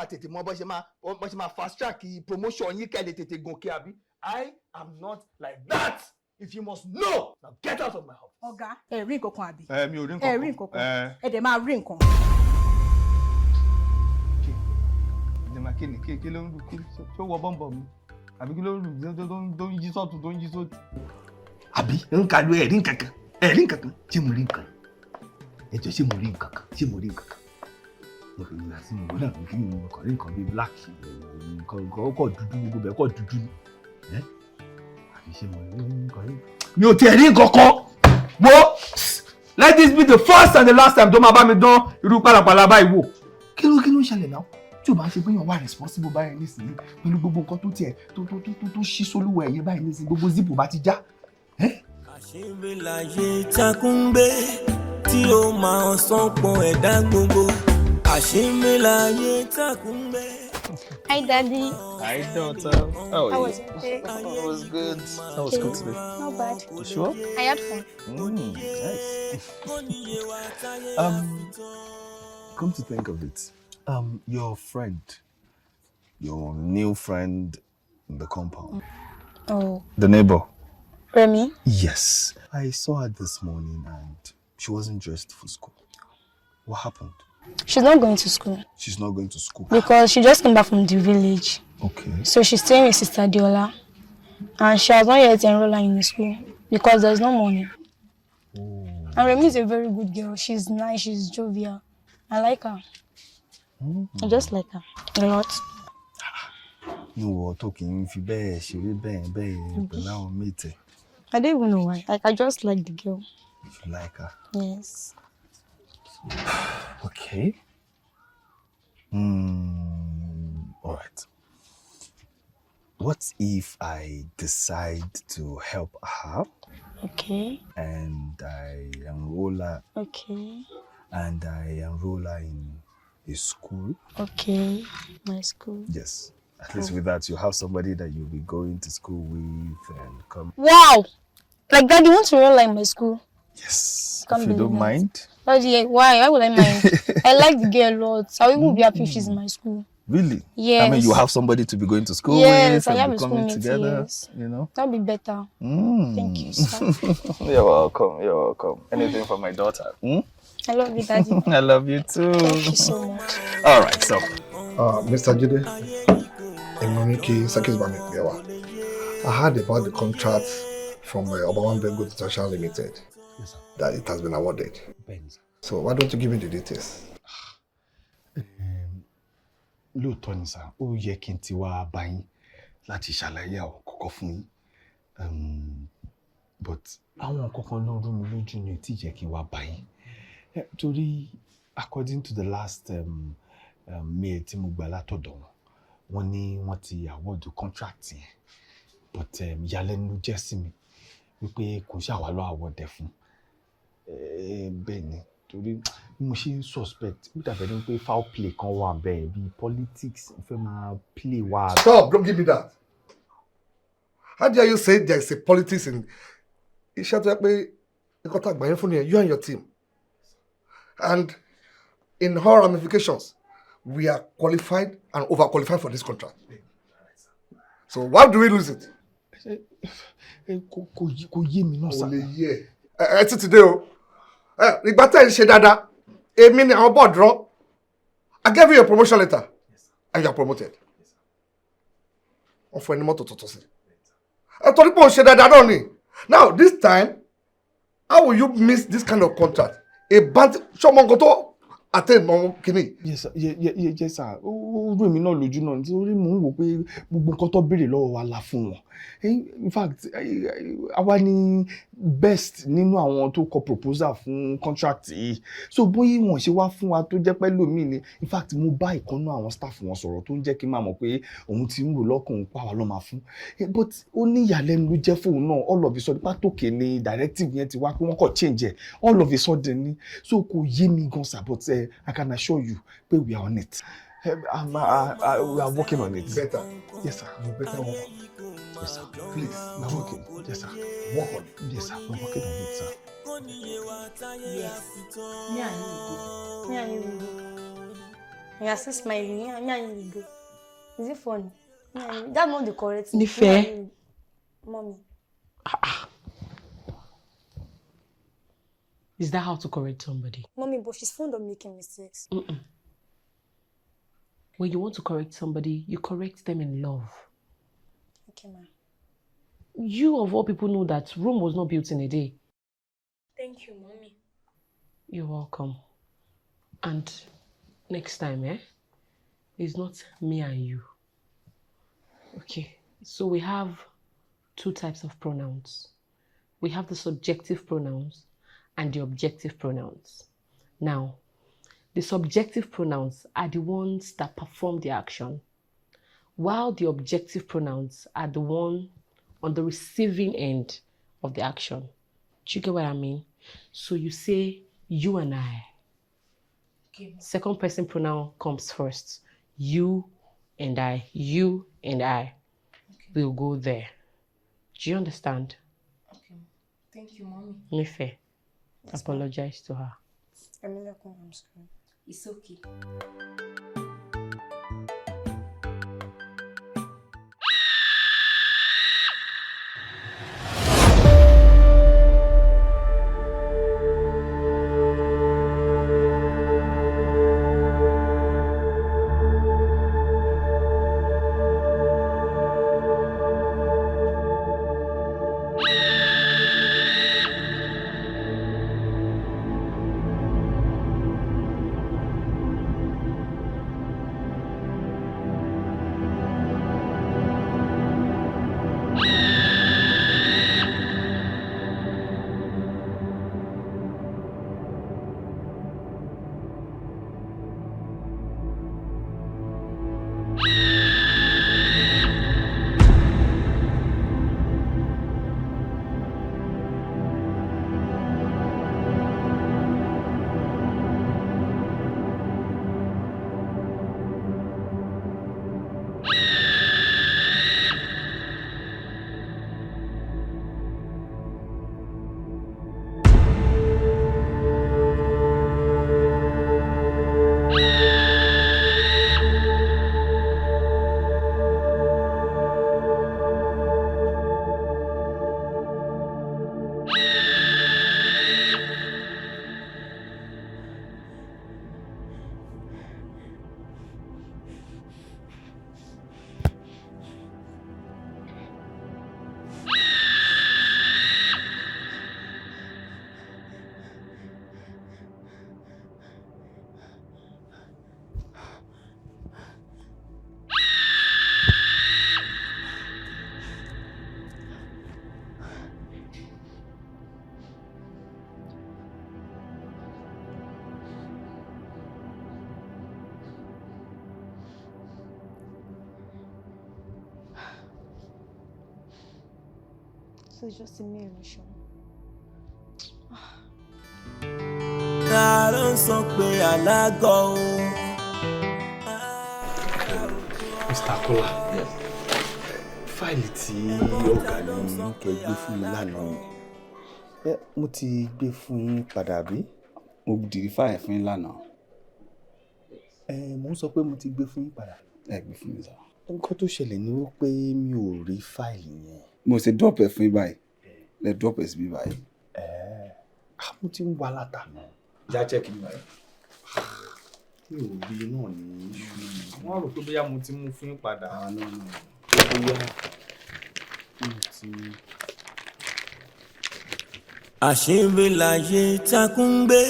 tètè mọ bó ṣe máa fast track promotion yín kẹ́ lè tètè gòkè àbí? I am not like that. If you must know, now get out of my house. Ọ̀gá, ẹ rí nǹkan kan àbí? Mi ò rí nǹkan kan. Ẹ rí nǹkan kan. Ẹ dẹ̀ máa rí nǹkan. Kí ló ń kí tó wọ bọ́m̀bọ̀ mi? Àbí kí ló ń tó ń yí sọ́tún tó ń yí sótì? Àbí ń ka lu ẹ̀rí nǹkan kan? Ṣé mo rí nǹkan? Ẹ jọ̀ọ́ ṣé mo rí nǹkan kan? Mo fi ìgbà sí ìwé náà fi mú ọkọ̀ rí nǹkan bíi black nǹkan ọkọ̀ dúdú gbogbo bẹ́ẹ̀ kọ̀ dúdú ni. Àbí ṣé mo rí nǹkan rí? Mi ò tiẹ̀ rí nǹkan kan. Let this be the first and the last time tó máa bá mi dán irú pàlàpàlà báyìí wò. Kí ló ń ṣẹlẹ̀ náà? Tí o bá ṣe pé èèyàn wà responsible báyìí nísìnyí pẹ̀lú gbogbo nǹkan tó tiẹ̀ tó ṣí sólúwọ̀ ẹ̀yẹ báyìí nísìnyí gbogbo zipu bá ti já. Àṣírí láyé takúngbé tí ó máa sán pọn ẹ̀dá gbogbo. Àṣírí láyé takúngbé. Hi, Daddy. Hi, daughter. How are you? was it? It was good. That was good today. Not bad. You sure? I had fun. Nice. Come to think of it, your friend, your new friend in the compound. Oh. The neighbor. Remy? Yes. I saw her this morning and she wasn't dressed for school. What happened? She's not going to school. She's not going to school? Because she just came back from the village. Okay. So she's staying with Sister Diola. And she has not yet enrolled her in the school because there's no money. Oh. And Remy is a very good girl. She's nice, she's jovial. I like her. I just like her a lot. No, talking if you bear, she will bear, but now meet her. I don't even know why. Like, I just like the girl. If you like her. Yes. Okay. All right. What if I decide to help her? Okay. And I enroll her. Okay. And I enroll her in a school. Okay. My school. Yes. At least with that, you have somebody that you'll be going to school with and come. Wow! Like, Daddy wants to enroll in my school. Yes. Can't if you don't believe mind. Daddy, why? Why would I mind? I like the girl a lot. I will be happy if she's in my school. Really? Yes. I mean, you have somebody to be going to school yes, with I have and a be coming schoolmate, together, yes. you know? That'll be better. Thank you, sir. You're welcome. You're welcome. Anything for my daughter? I love you, Daddy. I love you too. Thank you so much. All right, so. Mr. Jide, Anike I heard about the contract from Obawambego International Limited. Yes, sir. That it has been awarded. Benz. So why don't you give me the details? Lóòótọ́ ni sá, ó yẹ kí n ti wá bá yín láti ṣàlàyé àwọn kọ̀ọ̀kan fún yín. but àwọn nǹkan kan ló rú mi lójú ni tí jẹ́ kí n wá báyìí torí according to the last mail tí mo gbà látọ̀dọ̀ wọn ní wọ́n ti award contract yẹn but ìyàlẹ́nu ló jẹ́ sí mi wípé kò ṣàwá lọ award ẹ̀ fún bẹ́ẹ̀ ni torí mo ṣe ń suspect ó dàbẹ̀ ní pé foul play kan wà bẹ́ẹ̀ bíi politics fẹ́ máa play wá. Stop, don't give me that. How dare you say there is a politics in iṣẹ́ tó yẹ pé nǹkan tá a gbà yín fún yẹn you and your team and in all ramifications we are qualified and overqualified for this contract. So why do we lose it? Kò yé mi náà sá. Kò lè yé ẹ títí dé o. Ìgbà tẹ́ ẹ ṣe dáadáa, èmi ni àwọn board rán. I gave you a promotion letter and you are promoted. Wọ́n fún ẹni mọ́tò tuntun sí. Ẹ torí pé o ṣe dáadáa náà ni. Now this time, how will you miss this kind of contract? A band ṣọmọ nǹkan tó attend mọ kìíní. Yes sir. Ó rú èmi náà lójú náà nítorí mò ń wò pé gbogbo nǹkan tó béèrè lọ́wọ́ wa la fún wọn. In fact, àwa ni best nínú àwọn tó kọ proposal fún contract yìí. So bóyá wọn ṣe wá fún wa tó jẹ́ pé lómi ni. In fact, mo bá ìkànnú àwọn staff wọn sọ̀rọ̀ tó ń jẹ́ kí n máa mọ̀ pé òun ti ń rò lọ́kàn òun pa wá lọ́ máa fún. But ó ní ìyàlẹ́nu ló jẹ́ fóun náà all of a sudden pátòkè ni directive yẹn ti wá pé wọ́n kàn change ẹ̀ all of a sudden ni. So kò yé mi gan sir but I can assure you pé we are on it. We are working on it. Better. Yes sir. You better work. Yes sir. Please. We are working. Yes sir. Work on it. Yes sir. We are working on it sir. Yes. Me and you will go. You are still smiling. Me and you will go. Is it funny? That's not the correct thing. Nife. Mommy. Is that how to correct somebody? Mommy, but she's fond of making mistakes. When you want to correct somebody, you correct them in love. Okay, ma'am. You of all people know that Rome was not built in a day. Thank you, Mommy. You're welcome. And next time, it's not me and you. Okay, so we have two types of pronouns. We have the subjective pronouns and the objective pronouns. Now, the subjective pronouns are the ones that perform the action, while the objective pronouns are the one on the receiving end of the action. Do you get what I mean? So you say you and I. Okay. Second person pronoun comes first. You and I. You and I. Okay. We'll go there. Do you understand? Okay. Thank you, Mommy. Nife, apologize to her. I'm sorry. It's okay. So it's just a mirror. ta ló ń sọ pé alágọ̀ o. Mr. Kola, fáìlì tí ọ̀gá ní kẹ́ gbé fún mi lánàá mo ti gbé fún yín padà bí? Mo dìrí fáìlì fún yín lánàá. Mo ń sọ pé mo ti gbé fún yín padà. Ẹ gbé fún mi sá. Nǹkan tó ṣẹlẹ̀ ni wípé mi ò rí fáìlì yẹn. Mo ṣe drop ẹ fún yín báyìí. Lẹ drop ẹ síbí báyìí. Mo ti ń wá látàná. Já check mi báyìí. Mi ò rí náà ní iṣu. Wọ́n rò pé bóyá mo ti mú fún yín padà. àṣírí láyé takùn gbé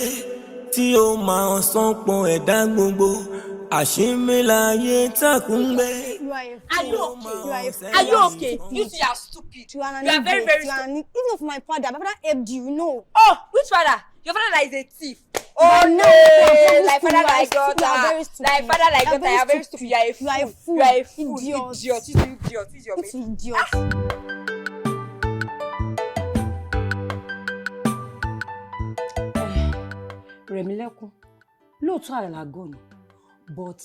tí ó máa sán pọ̀ ẹ̀dá gbogbo àṣírí láyé takùn gbé. Are you okay? Are you okay? You two are stupid. You are very, very stupid. Even of my father helped you, Oh, which father? Your father that is a thief. Oh no! Like father, like daughter. Like father, like daughter. You are very stupid. You are a fool. You are a fool. Idiot. Idiot. Rẹ̀mílẹ́kún, lóòótọ́ àràlágọ́ ni, but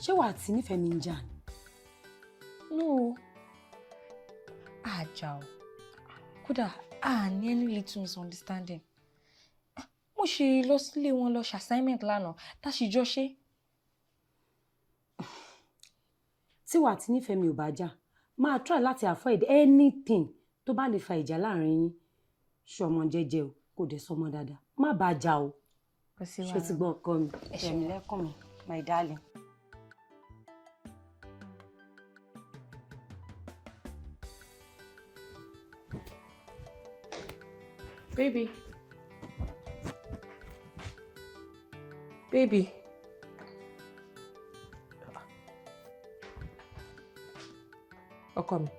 ṣé wàá tí nífẹ̀ẹ́ mi ń jà ni? No, àjà o. Kódà, a ní any little misunderstanding. Mo ṣe lọ sílé wọn lọ ṣe assignment lánàá, tá ṣì jọ ṣe. Tí wàá tí nífẹ̀ẹ́ mi ò bá jà, máa try láti avoid anything tó bá lè fa ìjà láàrin yín. Ṣọmọ jẹ́jẹ́ o, kò dẹ̀ sọmọ dáadáa. Má bá jà o. Ṣé ti gbọ́ ọkọ mi? Rẹ̀mílẹ́kún mi, my darling. Baby. Baby. Ọkọ mi.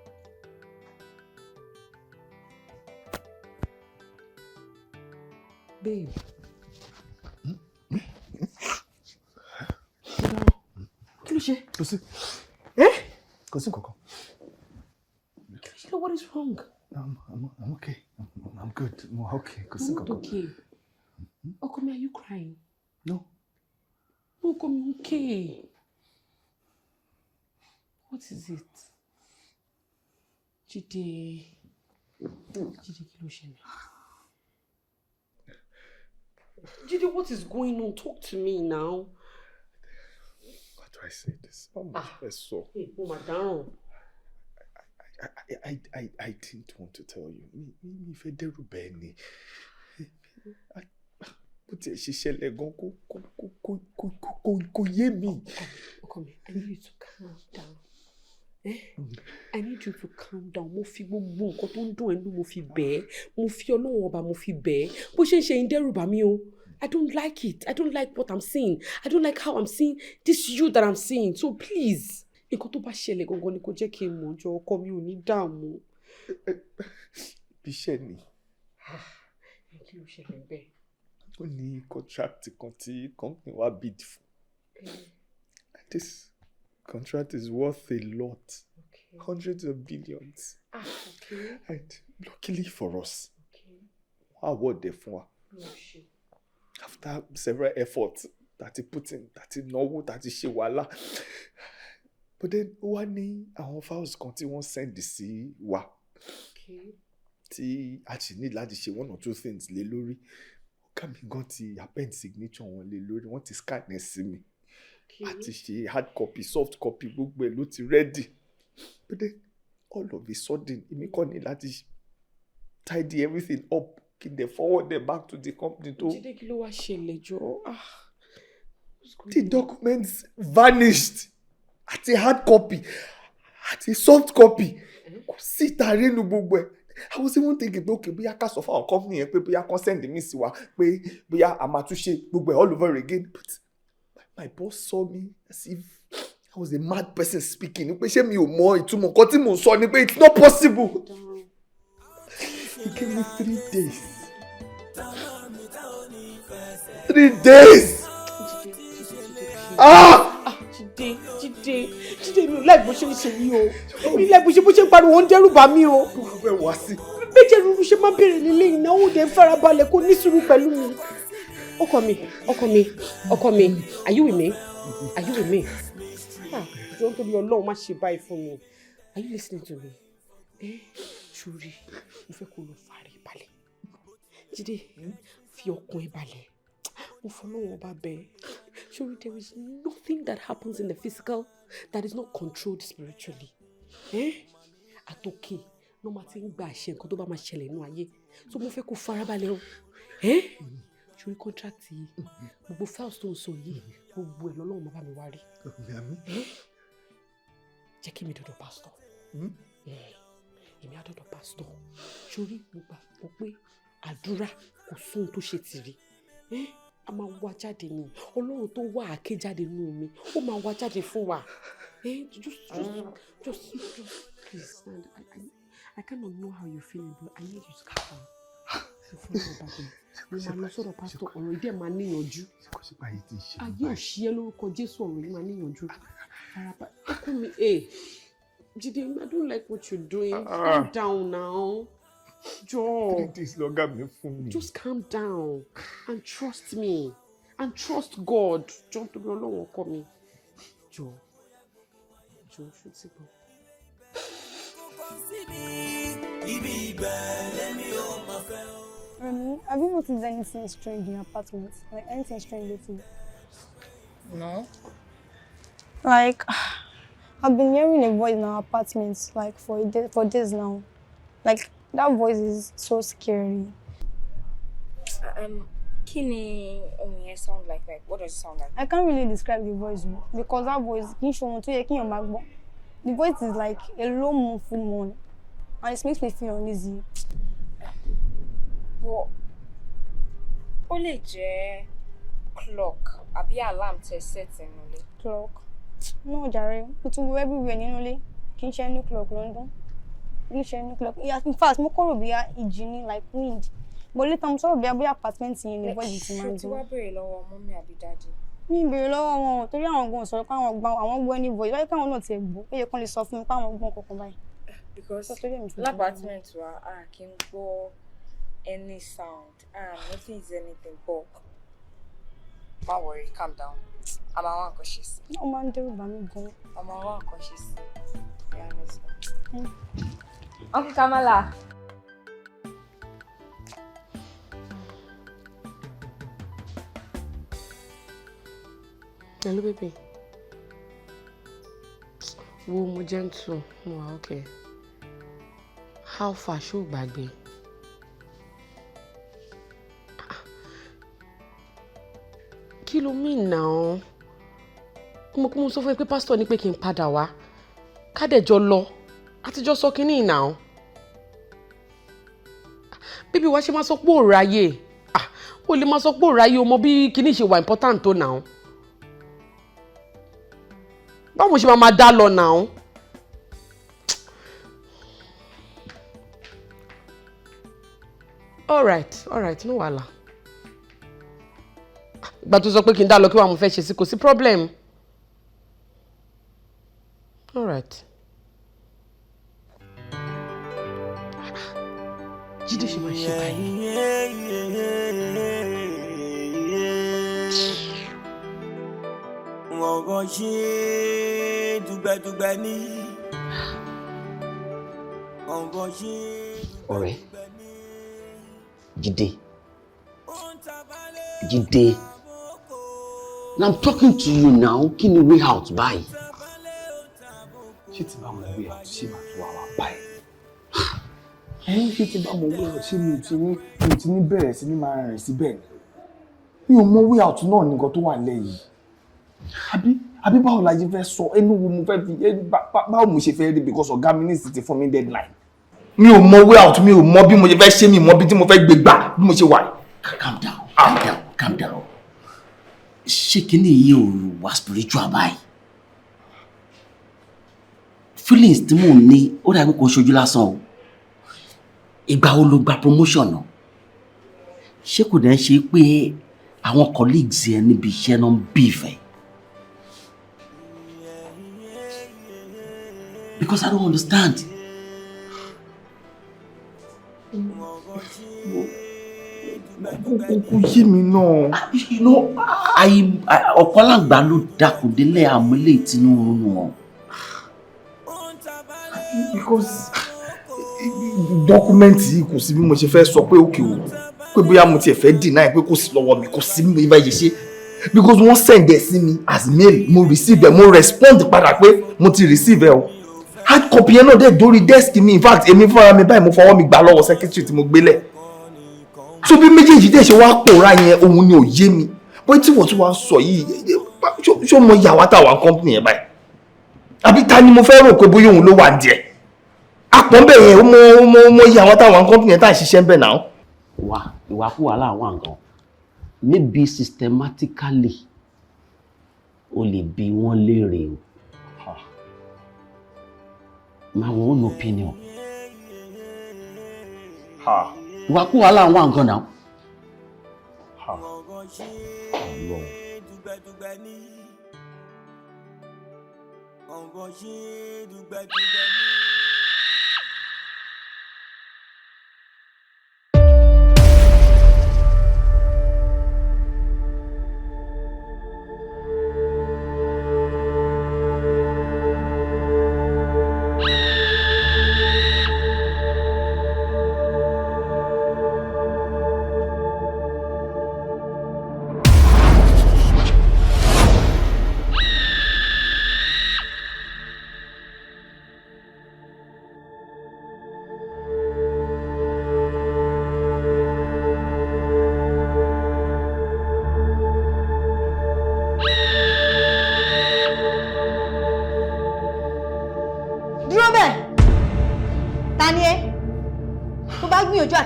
Babe. Kí ló ṣe? Kò sí. Kò sí kankan. Kí ló ṣe? What is wrong? I'm okay. I'm good. I'm okay. Kò sí I'm not kankan. okay. Ọkọ mi, are you crying? No. Ọkọ mi, okay. What is it? Jídé. Jídé, kí ló ṣẹlẹ̀? Jídé, what is going on? Talk to me now. How do I say this? So. Hey, oh, madam. I didn't want to tell you. Mi fẹ́ dẹ́rù bẹ́ẹ̀ ni. Bó tiẹ̀ ṣe ṣẹlẹ̀ gan kò yé mi. Ọkọ mi, I need you to calm down. I need you to calm down. Mo fi gbogbo nǹkan tó ń dùn ẹnu mo fi bẹ́ẹ̀. Mo fi Ọlọ́run ọba mo fi bẹ́ẹ̀. Bó ṣe ń ṣe ń dẹ́rù bà mí o. I don't like it. I don't like what I'm seeing. I don't like how I'm seeing this you that I'm seeing. So please. Nǹkan tó bá ṣẹlẹ̀ gangan ni kò jẹ́ kí n mọ̀ jọ ọkọ mi ò ní dààmú. Iṣẹ́ ni. Kí ló ṣẹlẹ̀ bẹ́ẹ̀? Ó ní contract kan tí company wa bid fún. This contract is worth a lot. Okay. Hundreds of billions. Okay. And luckily for us, wọ́n award ẹ̀ fún wa. After several efforts that he put in, that he náwó, that he ṣe wàhálà. But then wá ní àwọn files kan tí wọ́n send sí wa. Tí a sì ní láti ṣe one or two things lé lórí. Ọ̀gá mi gan ti append signature wọn lé lórí, wọ́n ti scan ẹ̀ sí mi. A ti ṣe hard copy, soft copy, gbogbo ẹ̀ ló ti ready. But then all of a sudden, èmi kàn ní láti tidy everything up. Kí n dẹ̀ forward them back to the company tó. Jídé, kí ló wá ṣẹlẹ̀ jọ? The documents vanished. Àti hard copy, àti soft copy. Kò sí ìtàrí inú gbogbo ẹ̀. I was even thinking pé okay, bóyá ká sọ fún àwọn company yẹn pé bóyá kán send mi sí wa pé bóyá a máa tún ṣe gbogbo ẹ̀ all over again. But my boss saw me as if I was a mad person speaking. Pé ṣé mi ò mọ ìtumọ̀ nǹkan tí mò ń sọ ni pé it's not possible. He gave me 3 days. 3 days! Jídé mi ò láì bó ṣe ń ṣe yìí o. Mi láì bó ṣe ń pariwo ń dẹ́rù bà mí o. Wọ́n fẹ́ wá sí. Bẹ́jẹ̀ rúru ṣe máa bẹ̀rẹ̀ nílé ìnáwó dé farabalẹ̀ kó ní sùúrù pẹ̀lú mi. Ọkọ mi, are you with me? Are you with me? Jọ̀ọ́ nítorí Ọlọ́run má ṣe báyìí fún mi. Are you listening to me? Ṣorí, mo fẹ́ kó lọ fàárẹ̀ balẹ̀. Jídé, fi ọkàn ẹ balẹ̀. Mo fọlọ́wọ́ ọba bẹ́ẹ̀. Ṣorí, there is nothing that happens in the physical that is not controlled spiritually. Àtòkè ló máa ti ń gba àṣẹ nǹkan tó bá máa ṣẹlẹ̀ nínú ayé. So mo fẹ́ kó farabalẹ̀ o. Ṣorí contract yìí, gbogbo files tó ń sọ yìí, gbogbo ẹ̀ lọ́lọ́run máa bá mi wá rí. Jẹ́ kí mi dọ̀dọ̀ pastor. Èmi á dọ̀dọ̀ pastor. Ṣorí mo gbà pé àdúrà kò sóhun tó ṣe tìrì. A máa wá jáde ni. Ọlọ́run tó wá àké jáde nínú mi, ó máa wá jáde fún wa. Just please. I cannot know how you're feeling, but I need you to calm down. Mo máa lọ sọ́dọ̀ pastor, ọ̀rọ̀ ìdí ẹ̀ máa níyànjú. Ayé òṣìyẹ́ lórúkọ Jésù, ọ̀rọ̀ yìí máa níyànjú. Ọkọ mi, Jide, I don't like what you're doing. Calm down now. Joe. Just calm down and trust me and trust God. Joe, to be alone, ọkọ mi. Joe, should see go. Have you noticed anything strange in your apartment? Like anything strange lately? No. Like, I've been hearing a voice in our apartment like for days now. Like that voice is so scary. Kí ni ohun yẹn sound like? Like what does it sound like? I can't really describe the voice because that voice kì í ṣe ohun tó yẹ kí èèyàn máa gbọ́. The voice is like a low mournful moan, and it makes me feel uneasy. But ó lè jẹ́ clock àbí alarm tẹ́ set nínú ilé. Clock? No, jàre. Mo ti wo everywhere nínú ilé. Kì í ṣe any clock ló ń dún. Kì í ṣe any clock. In fact, mo kọ́ rò bí ìjì ni like wind. But later mo sọ̀rọ̀ bí apartment yẹn ni voice ti máa ń dún. Ṣé o ti wá béèrè lọ́wọ́ mọ́mí àbí dáàdì? Mi béèrè lọ́wọ́ wọn torí àwọn gan sọ̀rọ̀ pé àwọn gbọ́ any voice. Wáyé káwọn náà ti ẹ̀ gbọ́. Ó yẹ kán lè sọ fún mi pé àwọn gbọ́ nǹkan báyìí. Because l'apartment wa a kì í gbọ́ any sound. Nothing is anything but. Don't worry, calm down. I'm a one cautious. No man, do ba mi gan. I'm a one cautious. Yeah, let's go. Uncle Kamala. Hello, baby. Wo mo gentle. Wow, okay. How far show gbàgbé? Kí ló mean now? Mo sọ fún ẹ pé pastor ní pé kí n padà wá. Ká dẹ̀ jọ lọ. Àtijọ́ sọ kíní now. Baby, wá ṣe máa sọ pé ó ráyè. Ó lè máa sọ pé ó ráyè, o mọ bí kíní ṣe wà important tó now. Báwo mo ṣe máa dá lọ now? All right, no wahala. Ìgbà tó sọ pé kí n dá lọ kí wàá mo fẹ́ ṣe sí kò sí problem. All right. Jídé ṣe máa ṣe báyìí. Ọ̀rọ̀ ṣe dùgbẹ̀dùgbẹ̀ ní. Ọ̀rọ̀ ṣe. Ọ̀rẹ́, Jídé. Now I'm talking to you now. Kí ni way out báyìí? Ṣé tí bá mo way out ṣé máa tún wá wá báyìí? Ṣé tí bá mo way out ṣé mi ti ní bẹ̀rẹ̀ sí ní máa rìn síbẹ̀ ni? Mi ò mọ way out náà nìkan tó wà lẹ́yìn. Àbí báwo la ṣe fẹ́ sọ ẹnu wo mo fẹ́ fi báwo mo ṣe fẹ́ rí because ọ̀gá mi ní ìsìtì fún mi deadline. Mi ò mọ way out, mi ò mọ bí mo ṣe fẹ́ ṣe, mi mọ bí tí mo fẹ́ gbé gbà bí mo ṣe wà. Calm down. Ṣé kíní yìí ò wá spiritual báyìí? Feelings tí mò ń ní ó dàbí kò ṣojú lásán o. Ìgbà wo ló gba promotion náà? Ṣé kò dẹ̀ ṣe pé àwọn colleagues ẹ níbi iṣẹ́ náà ń bí ìfẹ́? Because I don't understand. Kò yé mi náà. You know, ọ̀pọ̀làgbà ló dákun délẹ̀ àmúlé ìtinú oorun wọn. Because dọ́kúmẹ́ǹtì yìí kò sí bí mo ṣe fẹ́ sọ pé òkè o pé bóyá mo tiẹ̀ fẹ́ deny pé kò sí lọ́wọ́ mi kò sí bí mo bá yẹ ṣe because wọ́n send ẹ̀ sí mi as mail mo receive ẹ̀ mo respond padà pé mo ti receive ẹ̀ o hard copy yẹn náà dẹ̀ dórí desk mi in fact èmi fúnra mi báyìí mo fọwọ́ mi gbà lọ́wọ́ secretary tí mo gbélẹ̀ so bí méjèèjì dẹ̀ ṣe wá pòórá yẹn òun ni ò yé mi bóyá tí wọ́n tún wá sọ yìí ṣó mo yà wá táwa company yẹn báyìí àbí ta ni mo fẹ́ rò pé bóyá òun ló wà díẹ̀ àpọ̀nbẹ̀ yẹn mo yà wá táwa company yẹn tá à ń ṣiṣẹ́ ń bẹ̀ náà. ìwàkúwà láwọn nǹkan níbi systematically o lè bi wọ́n léèrè o my own opinion ìwàkúwà láwọn nǹkan náà.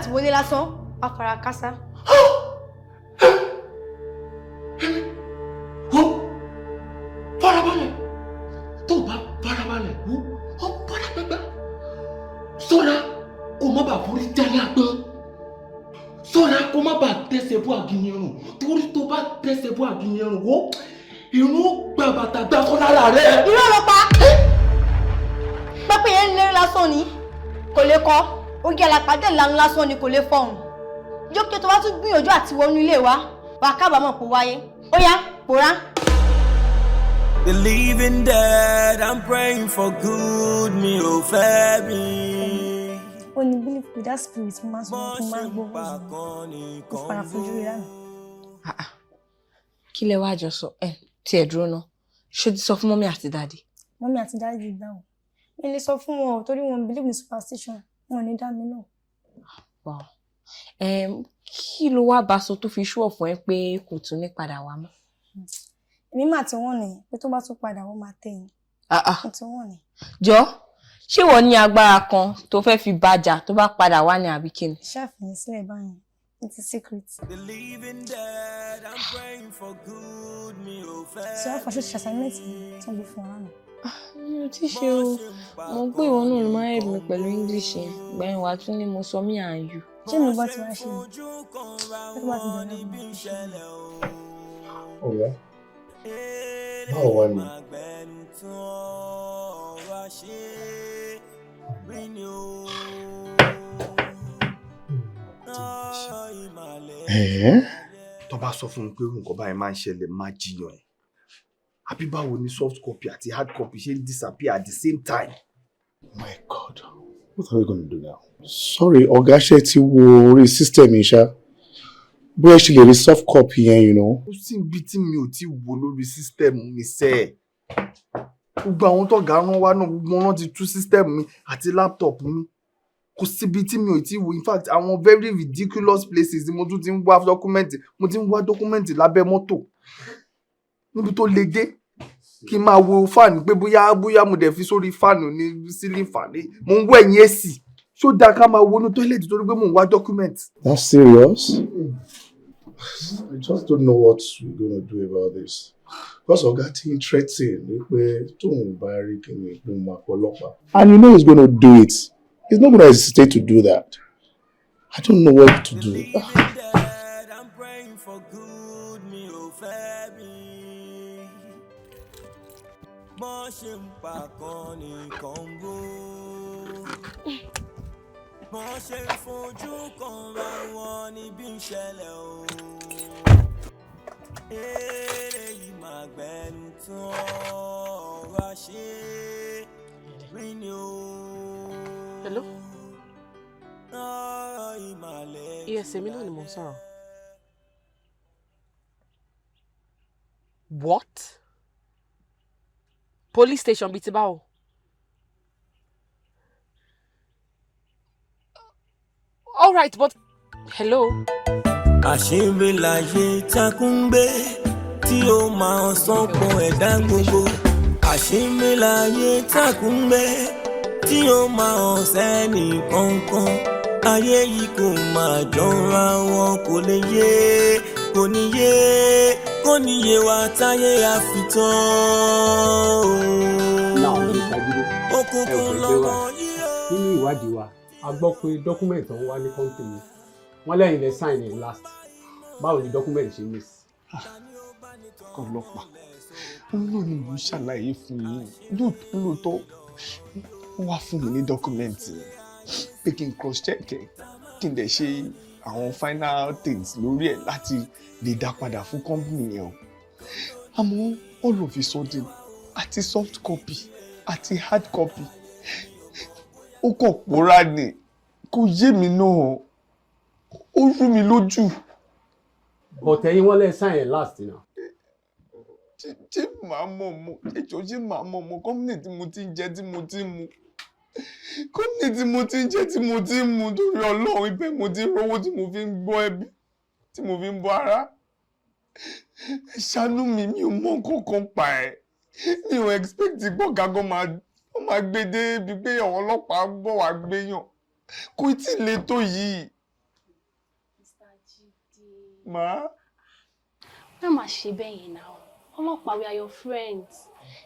àti wọlé lásán afara kásá. Farabalẹ̀ tó bá farabalẹ̀ ó bọ́dà gbẹgbẹ́ sọ́ra kó má bàa forí jáde àgbọn sọ́ra kó má bàa tẹ̀sẹ̀ bọ́ àgìyànrún torí tó bá tẹ̀sẹ̀ bọ́ àgìyànrún wo irun gba bàtà gbà fún lára rẹ̀. irọ́ ló pa pẹ́pẹ́ yẹn ń lérí lásán ni kò lè kọ́ oge alápàdé ìlànà lásán ni kò lè fọhùn jókè tó bá tún gbìyànjú àti wọnú ilé wa wà á kábàámọ̀ kó wáyé ó yá pòórá. Believing that I'm praying for good mi ò fẹ́ bí. ó ní believe with that spirit mo máa sọ fún máa gbowó kó fara fojú rí lánàá. kí lẹ wá jọ sọ tí ẹ dúró náà ṣó ti sọ fún mọ́mí àti dáàdì. mọ́mí àti dáàdì gbà wọ́n mi lè sọ fún wọn torí wọn believe in superstition wọn ní dá mi náà. kí ló wá bá sọ tó fi ṣúọ̀ fún ẹ pé kò tún ní padà wá mọ́. èmi mà tí wọ́n ní pé tó bá tún padà wọ́n máa tẹ̀yìn. tí wọ́n ní. jọ ṣé wọ́n ní agbára kan tó fẹ́ fi bàjà tó bá padà wá ní àbí kí ni. ṣàfihàn sílẹ̀ báyìí it's a secret. ṣé wọ́n fàṣẹ ṣàṣàmẹ́tì tó ń gbé fún wa náà. mi ò tí ṣe o mo gbé ìwọ náà ló máa ń ẹ̀dùn mi pẹ̀lú english yẹn gbẹ̀yìn wá tún ní mo sọ mí à ń yù. ṣé mi bá ti wá ṣe ni tó bá ti bẹ̀rẹ̀ mi ò ṣe ni. ọ̀rẹ́ báwo wá ni. tó bá sọ fún mi pé nǹkan báyìí máa ń ṣẹlẹ̀ máa jiyàn ẹ̀ àbí báwo ni soft copy àti hard copy ṣe ń disappear at the same time. My God, what are we going to do now? Sorry, ọ̀gá ṣe ti wo orí system yìí ṣá bóyá ṣe lè rí soft copy yẹn you know. ó sì ń bí tí mi ò tí wo lórí system mi sẹ́ ẹ̀ gbogbo àwọn tó ga rán wá náà gbogbo wọn ti tú system mi àti laptop mi kò síbi tí mi ò tí wo in fact àwọn very ridiculous places ni mo tún ti ń wá dọ́kúmẹ́ǹtì mo ti ń wá dọ́kúmẹ́ǹtì lábẹ́ mọ́tò níbi tó le dé kí n máa wo fáànù pé bóyá mo dẹ̀ fi sórí fáànù ní ceiling fan mo ń wọ ẹ̀yìn èsì ṣó dáa ká máa wọnú tọ́ílẹ̀tì torí pé mo ń wá dọ́kúmẹ́ǹtì. That's serious? I just don't know what we're gonna do about this. Because ọ̀gá tí ń threaten ni pé tóun bá rí kí ni ìpín máa pọ̀ ọlọ́pàá. And you know he's gonna do it. He's not gonna hesitate to do that. I don't know what to do. wọ́n ṣe fojú kan ra wọn níbi ìṣẹ̀lẹ̀ o. Èrè yìí máa gbẹnu tán ọ̀rọ̀ àṣẹ rí ni o. Hello? Yes, èmi náà ni mo ń sọ̀rọ̀. What? Police station bíi ti báwo? All right, but hello. Àṣírí láyé takúngbé tí ó máa sọ́pọ̀ ẹ̀dá gbogbo. Àṣírí láyé takúngbé tí ó máa sẹ́ni kankan. Ayé yìí kò máa jọra wọn, kò lè yé, kò ní yé, kò ní yé wa táyé àfitán. Òkùnkùn lọ́wọ́ yìí o. Nínú ìwádìí wa a gbọ́ pé dọ́kúmẹ̀ntì ọ̀hún wá ní kọ́ńtìnì wọ́n lẹ́yìn lẹ sáìn ẹ̀ last báwo ni dọ́kúmẹ̀ntì ṣe miss. Ọlọ́pàá òun náà ni mo ṣàlàyé fún yín lóòótọ́ wọ́n wá fún mi ní dọ́kúmẹ̀ntì pé kí n cross check ẹ̀ kí n dẹ̀ ṣe àwọn final things lórí ẹ̀ láti lè dá padà fún company yẹn o àmọ́ all of a sudden àti soft copy àti hard copy ó kàn pòórá ni kò yé mi náà ó rú mi lójú. bọ̀tẹ̀ yín wọ́n lẹ́ sáìn ẹ̀ last náà. ṣé màá mọ̀ mọ́ ẹjọ́ ṣé màá mọ̀ mọ́ company tí mo ti ń jẹ tí mo ti ń mu company tí mo ti ń jẹ tí mo ti ń mu torí Ọlọ́run ibẹ̀ mo ti ń rówó tí mo fi ń gbọ́ ẹbí tí mo fi ń bọ́ ara ẹ ṣàánú mi ò mọ̀ kankan pa ẹ̀ mi ò expect gbọ́ngàn máa gbé dé ibi pé àwọn ọlọ́pàá bọ̀ wá gbéyàn kò tí ì le tó yìí. Màá. Má máa ṣe bẹ́ẹ̀ yẹn náà. Ọlọ́pàá, we are your friends.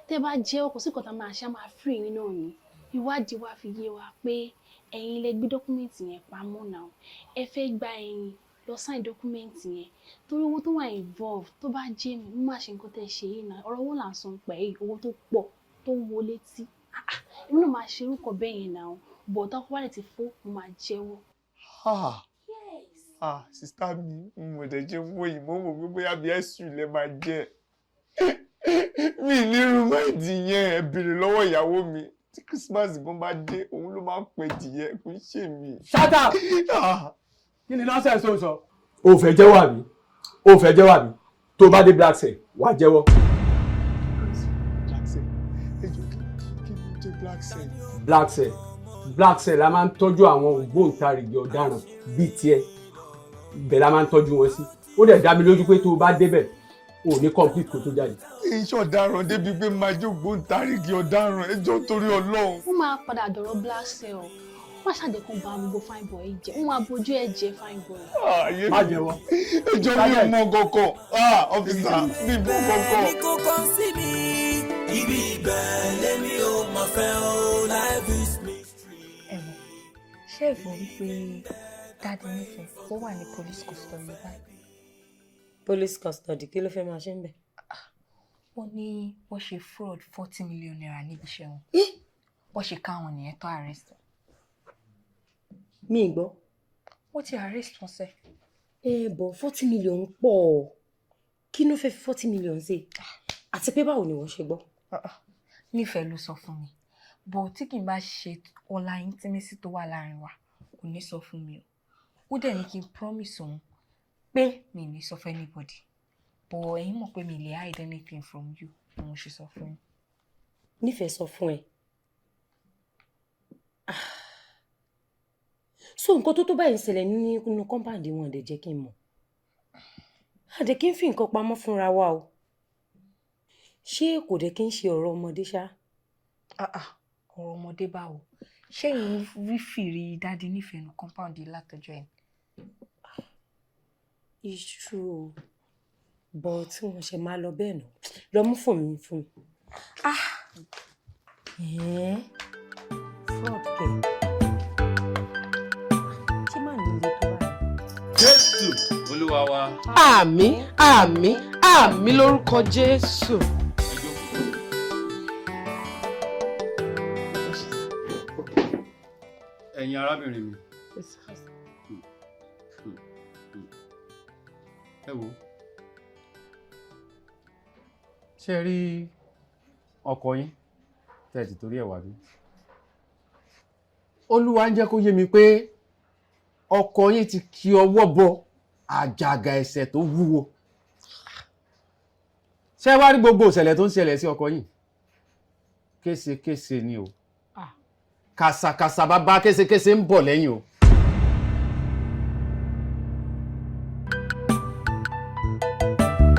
Tẹ́ bá jẹ́ ọkọ̀ sí kọ̀tà máa ṣá máa free nínú òní. Ìwádìí wa fi yé wa pé ẹ̀yin lẹ gbé dọ́kúmẹ̀ntì yẹn pamọ́ náà. Ẹ fẹ́ gba ẹ̀yin lọ sign dọ́kúmẹ̀ntì yẹn. Torí owó tó wà involve tó bá jẹ́ mi, mo máa ṣe nǹkan tẹ́ ṣe yìí náà. Ọ̀rọ̀ owó là ń san pẹ̀ yìí, owó tó pọ̀ tó ń wo létí. Èmi náà máa ṣe irúkọ bẹ́ẹ̀ yẹn náà. Bọ̀ tọ́kọ wálé ti fó, mo máa jẹ́wọ́. Sista mi mo dẹ̀ jẹ́ owó yìí mo mọ̀ pé bóyá bí ẹ̀sùn ilẹ̀ máa jẹ́ mi nírú máìdì yẹn ẹ béèrè lọ́wọ́ ìyàwó mi tí Christmas gan bá dé òun ló máa ń pẹ́ dìyẹ kò ń ṣe mí. Shut up! Kí ni nonsense ó sọ? O fẹ́ jẹ́wọ́ àbí? O fẹ́ jẹ́wọ́ àbí? Tó bá dé black cell wá jẹ́wọ́. Black cell ẹjọ́ kí ló jẹ́ black cell? Black cell la máa ń tọ́jú àwọn ògbóǹtarìgì ọ̀daràn bíi tiẹ̀ bẹ́ẹ̀ la máa ń tọ́jú wọn sí. Ó dẹ̀ dá mi lójú pé tó o bá débẹ̀ o ò ní complete kó tó jáde. Iṣẹ́ ọ̀daràn débi pé máa jó ògbóǹtarìgì ọ̀daràn ẹjọ́ torí Ọlọ́run. Wọ́n máa padà dọ̀rọ̀ black cell. Wọ́n ṣàdé kan bá gbogbo fine boy jẹ́. Wọ́n máa bójú ẹ̀ jẹ́ fine boy. Má jẹ́wọ́. Ẹjọ́ mi ò mọ kankan. Ọ́fíìsà mi ò mọ kankan. Èmi kò kàn sí mi, ibi ibẹ̀ lèmi ò mọ̀ fẹ́ o, life is mystery. Ẹ̀wọ̀n, ṣé ìfọ̀ wípé dáàdi nífẹ̀ẹ́ ó wà ní police custody báyìí? Police custody kí ló fẹ́ máa ṣe ń bẹ̀? Wọ́n ní wọ́n ṣe fraud 40 million naira níbi iṣẹ́ wọn. Wọ́n ṣe káwọn nìyẹn tó arrest. Mi gbọ́. Wọ́n ti arrest wọn sẹ́. Bọ̀ 40 million pọ̀. Kí ló fẹ́ fi 40 million ṣe? Àti pé báwo ni wọ́n ṣe gbọ́? Nífẹ̀ẹ́ ló sọ fún mi. Bọ̀ tí kì í bá ṣe ọlá intimacy tó wà láàrin wa, kò ní sọ fún mi o. Ó dẹ̀ ní kí n promise òun pé mi ní sọ fún anybody. But ẹ̀yin mọ̀ pé mi lè hide anything from you. Mo ṣe sọ fún yín. Nífẹ̀ẹ́ sọ fún ẹ. So nǹkan tó báyìí ń ṣẹlẹ̀ nínú compound wọn dẹ̀ jẹ́ kí n mọ̀. Àdé kí n fi nǹkan pamọ́ fúnra wa o. Ṣé kò dẹ̀ kí n ṣe ọ̀rọ̀ ọmọdé ṣá? Ọ̀rọ̀ ọmọdé báwo? Ṣé yín rí fìrí dáàdi nífẹ̀ẹ́ nu compound yìí látọjọ́ ẹ̀? It's true. But tí wọ́n ṣe máa lọ bẹ́ẹ̀ nà. Lọ mú fún mi. Fraud kẹ̀. Ṣé máa ní ilé tó wà? Jésù Olúwa wa. Àmín, àmín, àmín lórúkọ Jésù. Ẹ̀yin arábìnrin mi, ẹ wo ṣe rí ọkọ yín tẹ́ ti torí ẹ̀ wá bí Olúwa ń jẹ́ kó yé mi pé ọkọ yín ti kí ọwọ́ bọ àjàgà ẹ̀ṣẹ̀ tó wúwo ṣé wá rí gbogbo ìṣẹ̀lẹ̀ tó ń ṣẹlẹ̀ sí ọkọ yín késekése ni o kàsàkàsà bàbá késekése ń bọ̀ lẹ́yìn o.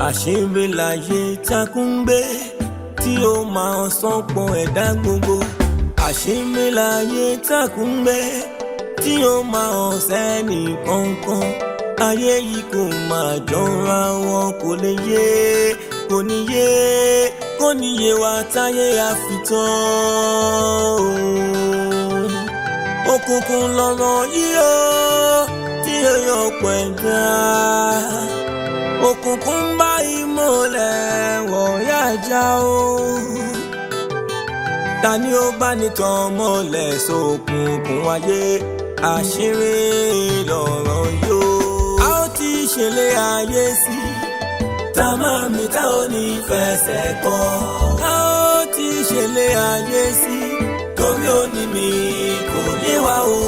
àṣírí láyé takúngbé tí ó máa sọ́pọ̀ ẹ̀dá gbogbo àṣírí láyé takúngbé tí ó máa sẹ́ni kankan ayé yìí kò máa jọra wọn kò lè yé kò ní yé kò ní yé wa táyé àfitán òkùnkùn lọ́rọ̀ yìí ó tí ó yọ pẹ̀dá òkùnkùn bá ìmọ́lẹ̀ wọ̀nyá já o ta ni ó bá nìkan mọ́lẹ̀ sókùnkùn ayé àṣírí lọ́rọ̀ yóò a ó ti ṣẹlẹ̀ ayé sí tá máa mi tá ò ní fẹsẹ̀ kọ́ a ó ti ṣẹlẹ̀ ayé sí torí ó ní mi kò ní wá o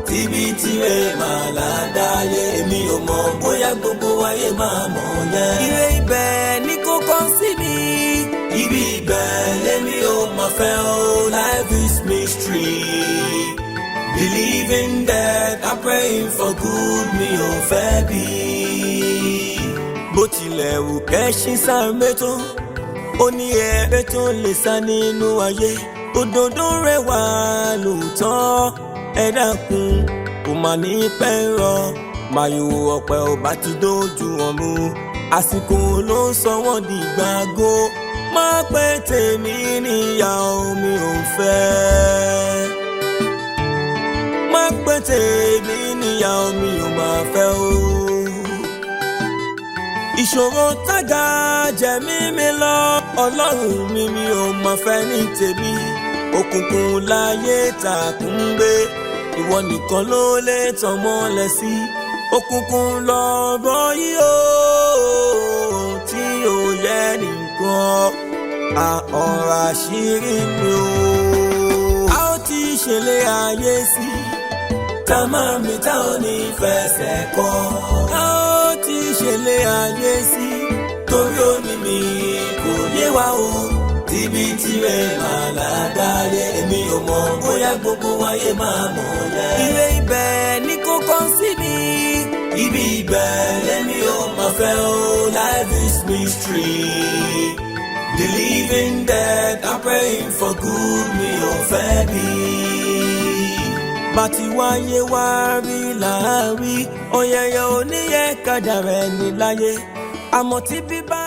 tíbi tirẹ̀ máa ládáyé èmi ò mọ̀ bóyá gbogbo ayé máa mọ̀ yẹn. ire ibẹ̀ ni kò kàn sí mi ibi ibẹ̀ lèmi ò máa fẹ́ o life is mystery believing that I'm praying for good mi ò fẹ́ bí. bó tilẹ̀ wù kẹ́sìn sáré tó ó ní ẹ̀rẹ́ tó lè sá nínú ayé òdòdó rẹwà lóòótọ́ ẹ dákun kò mà ní pẹ́ rọ màyò ọ̀pẹ ò bá ti dójú ọ̀mù àsìkò ló ń sọ wọ́n di gbàgbó má pẹ́ tèmi níyà omi ò fẹ́ má pẹ́ tèmi níyà omi ò máa fẹ́ o. ìṣòro tága jẹ̀mí mi lọ ọlọ́run mi ò máa fẹ́ ní tèmi òkùnkùn láyé takùn gbé ìwọ nìkan ló lè tàn mọ́lẹ̀ sí òkùnkùn lọ́rọ̀ yìí ó tí ó yẹ nìkan ọ̀rọ̀ àṣírí mi ó a ó ti ṣẹlẹ̀ ayé sí tá máa mi tá ò ní fẹsẹ̀ kọ́ a ó ti ṣẹlẹ̀ ayé sí torí ó ní mi kò yé wa o tíbi tirẹ̀ máa ládáyé èmi ò mọ̀ bóyá gbogbo ayé máa mọ̀ yẹn. ire ibẹ̀ ni kò kàn sí mi ibi ibẹ̀ lèmi ò máa fẹ́ o life is mystery believing that I'm praying for good mi ò fẹ́ bí. bàtí wáyé wá rí láàrí ọ̀yẹ̀yẹ̀ oníyẹ kádàrá ẹni láyé àmọ́ tí bíbá.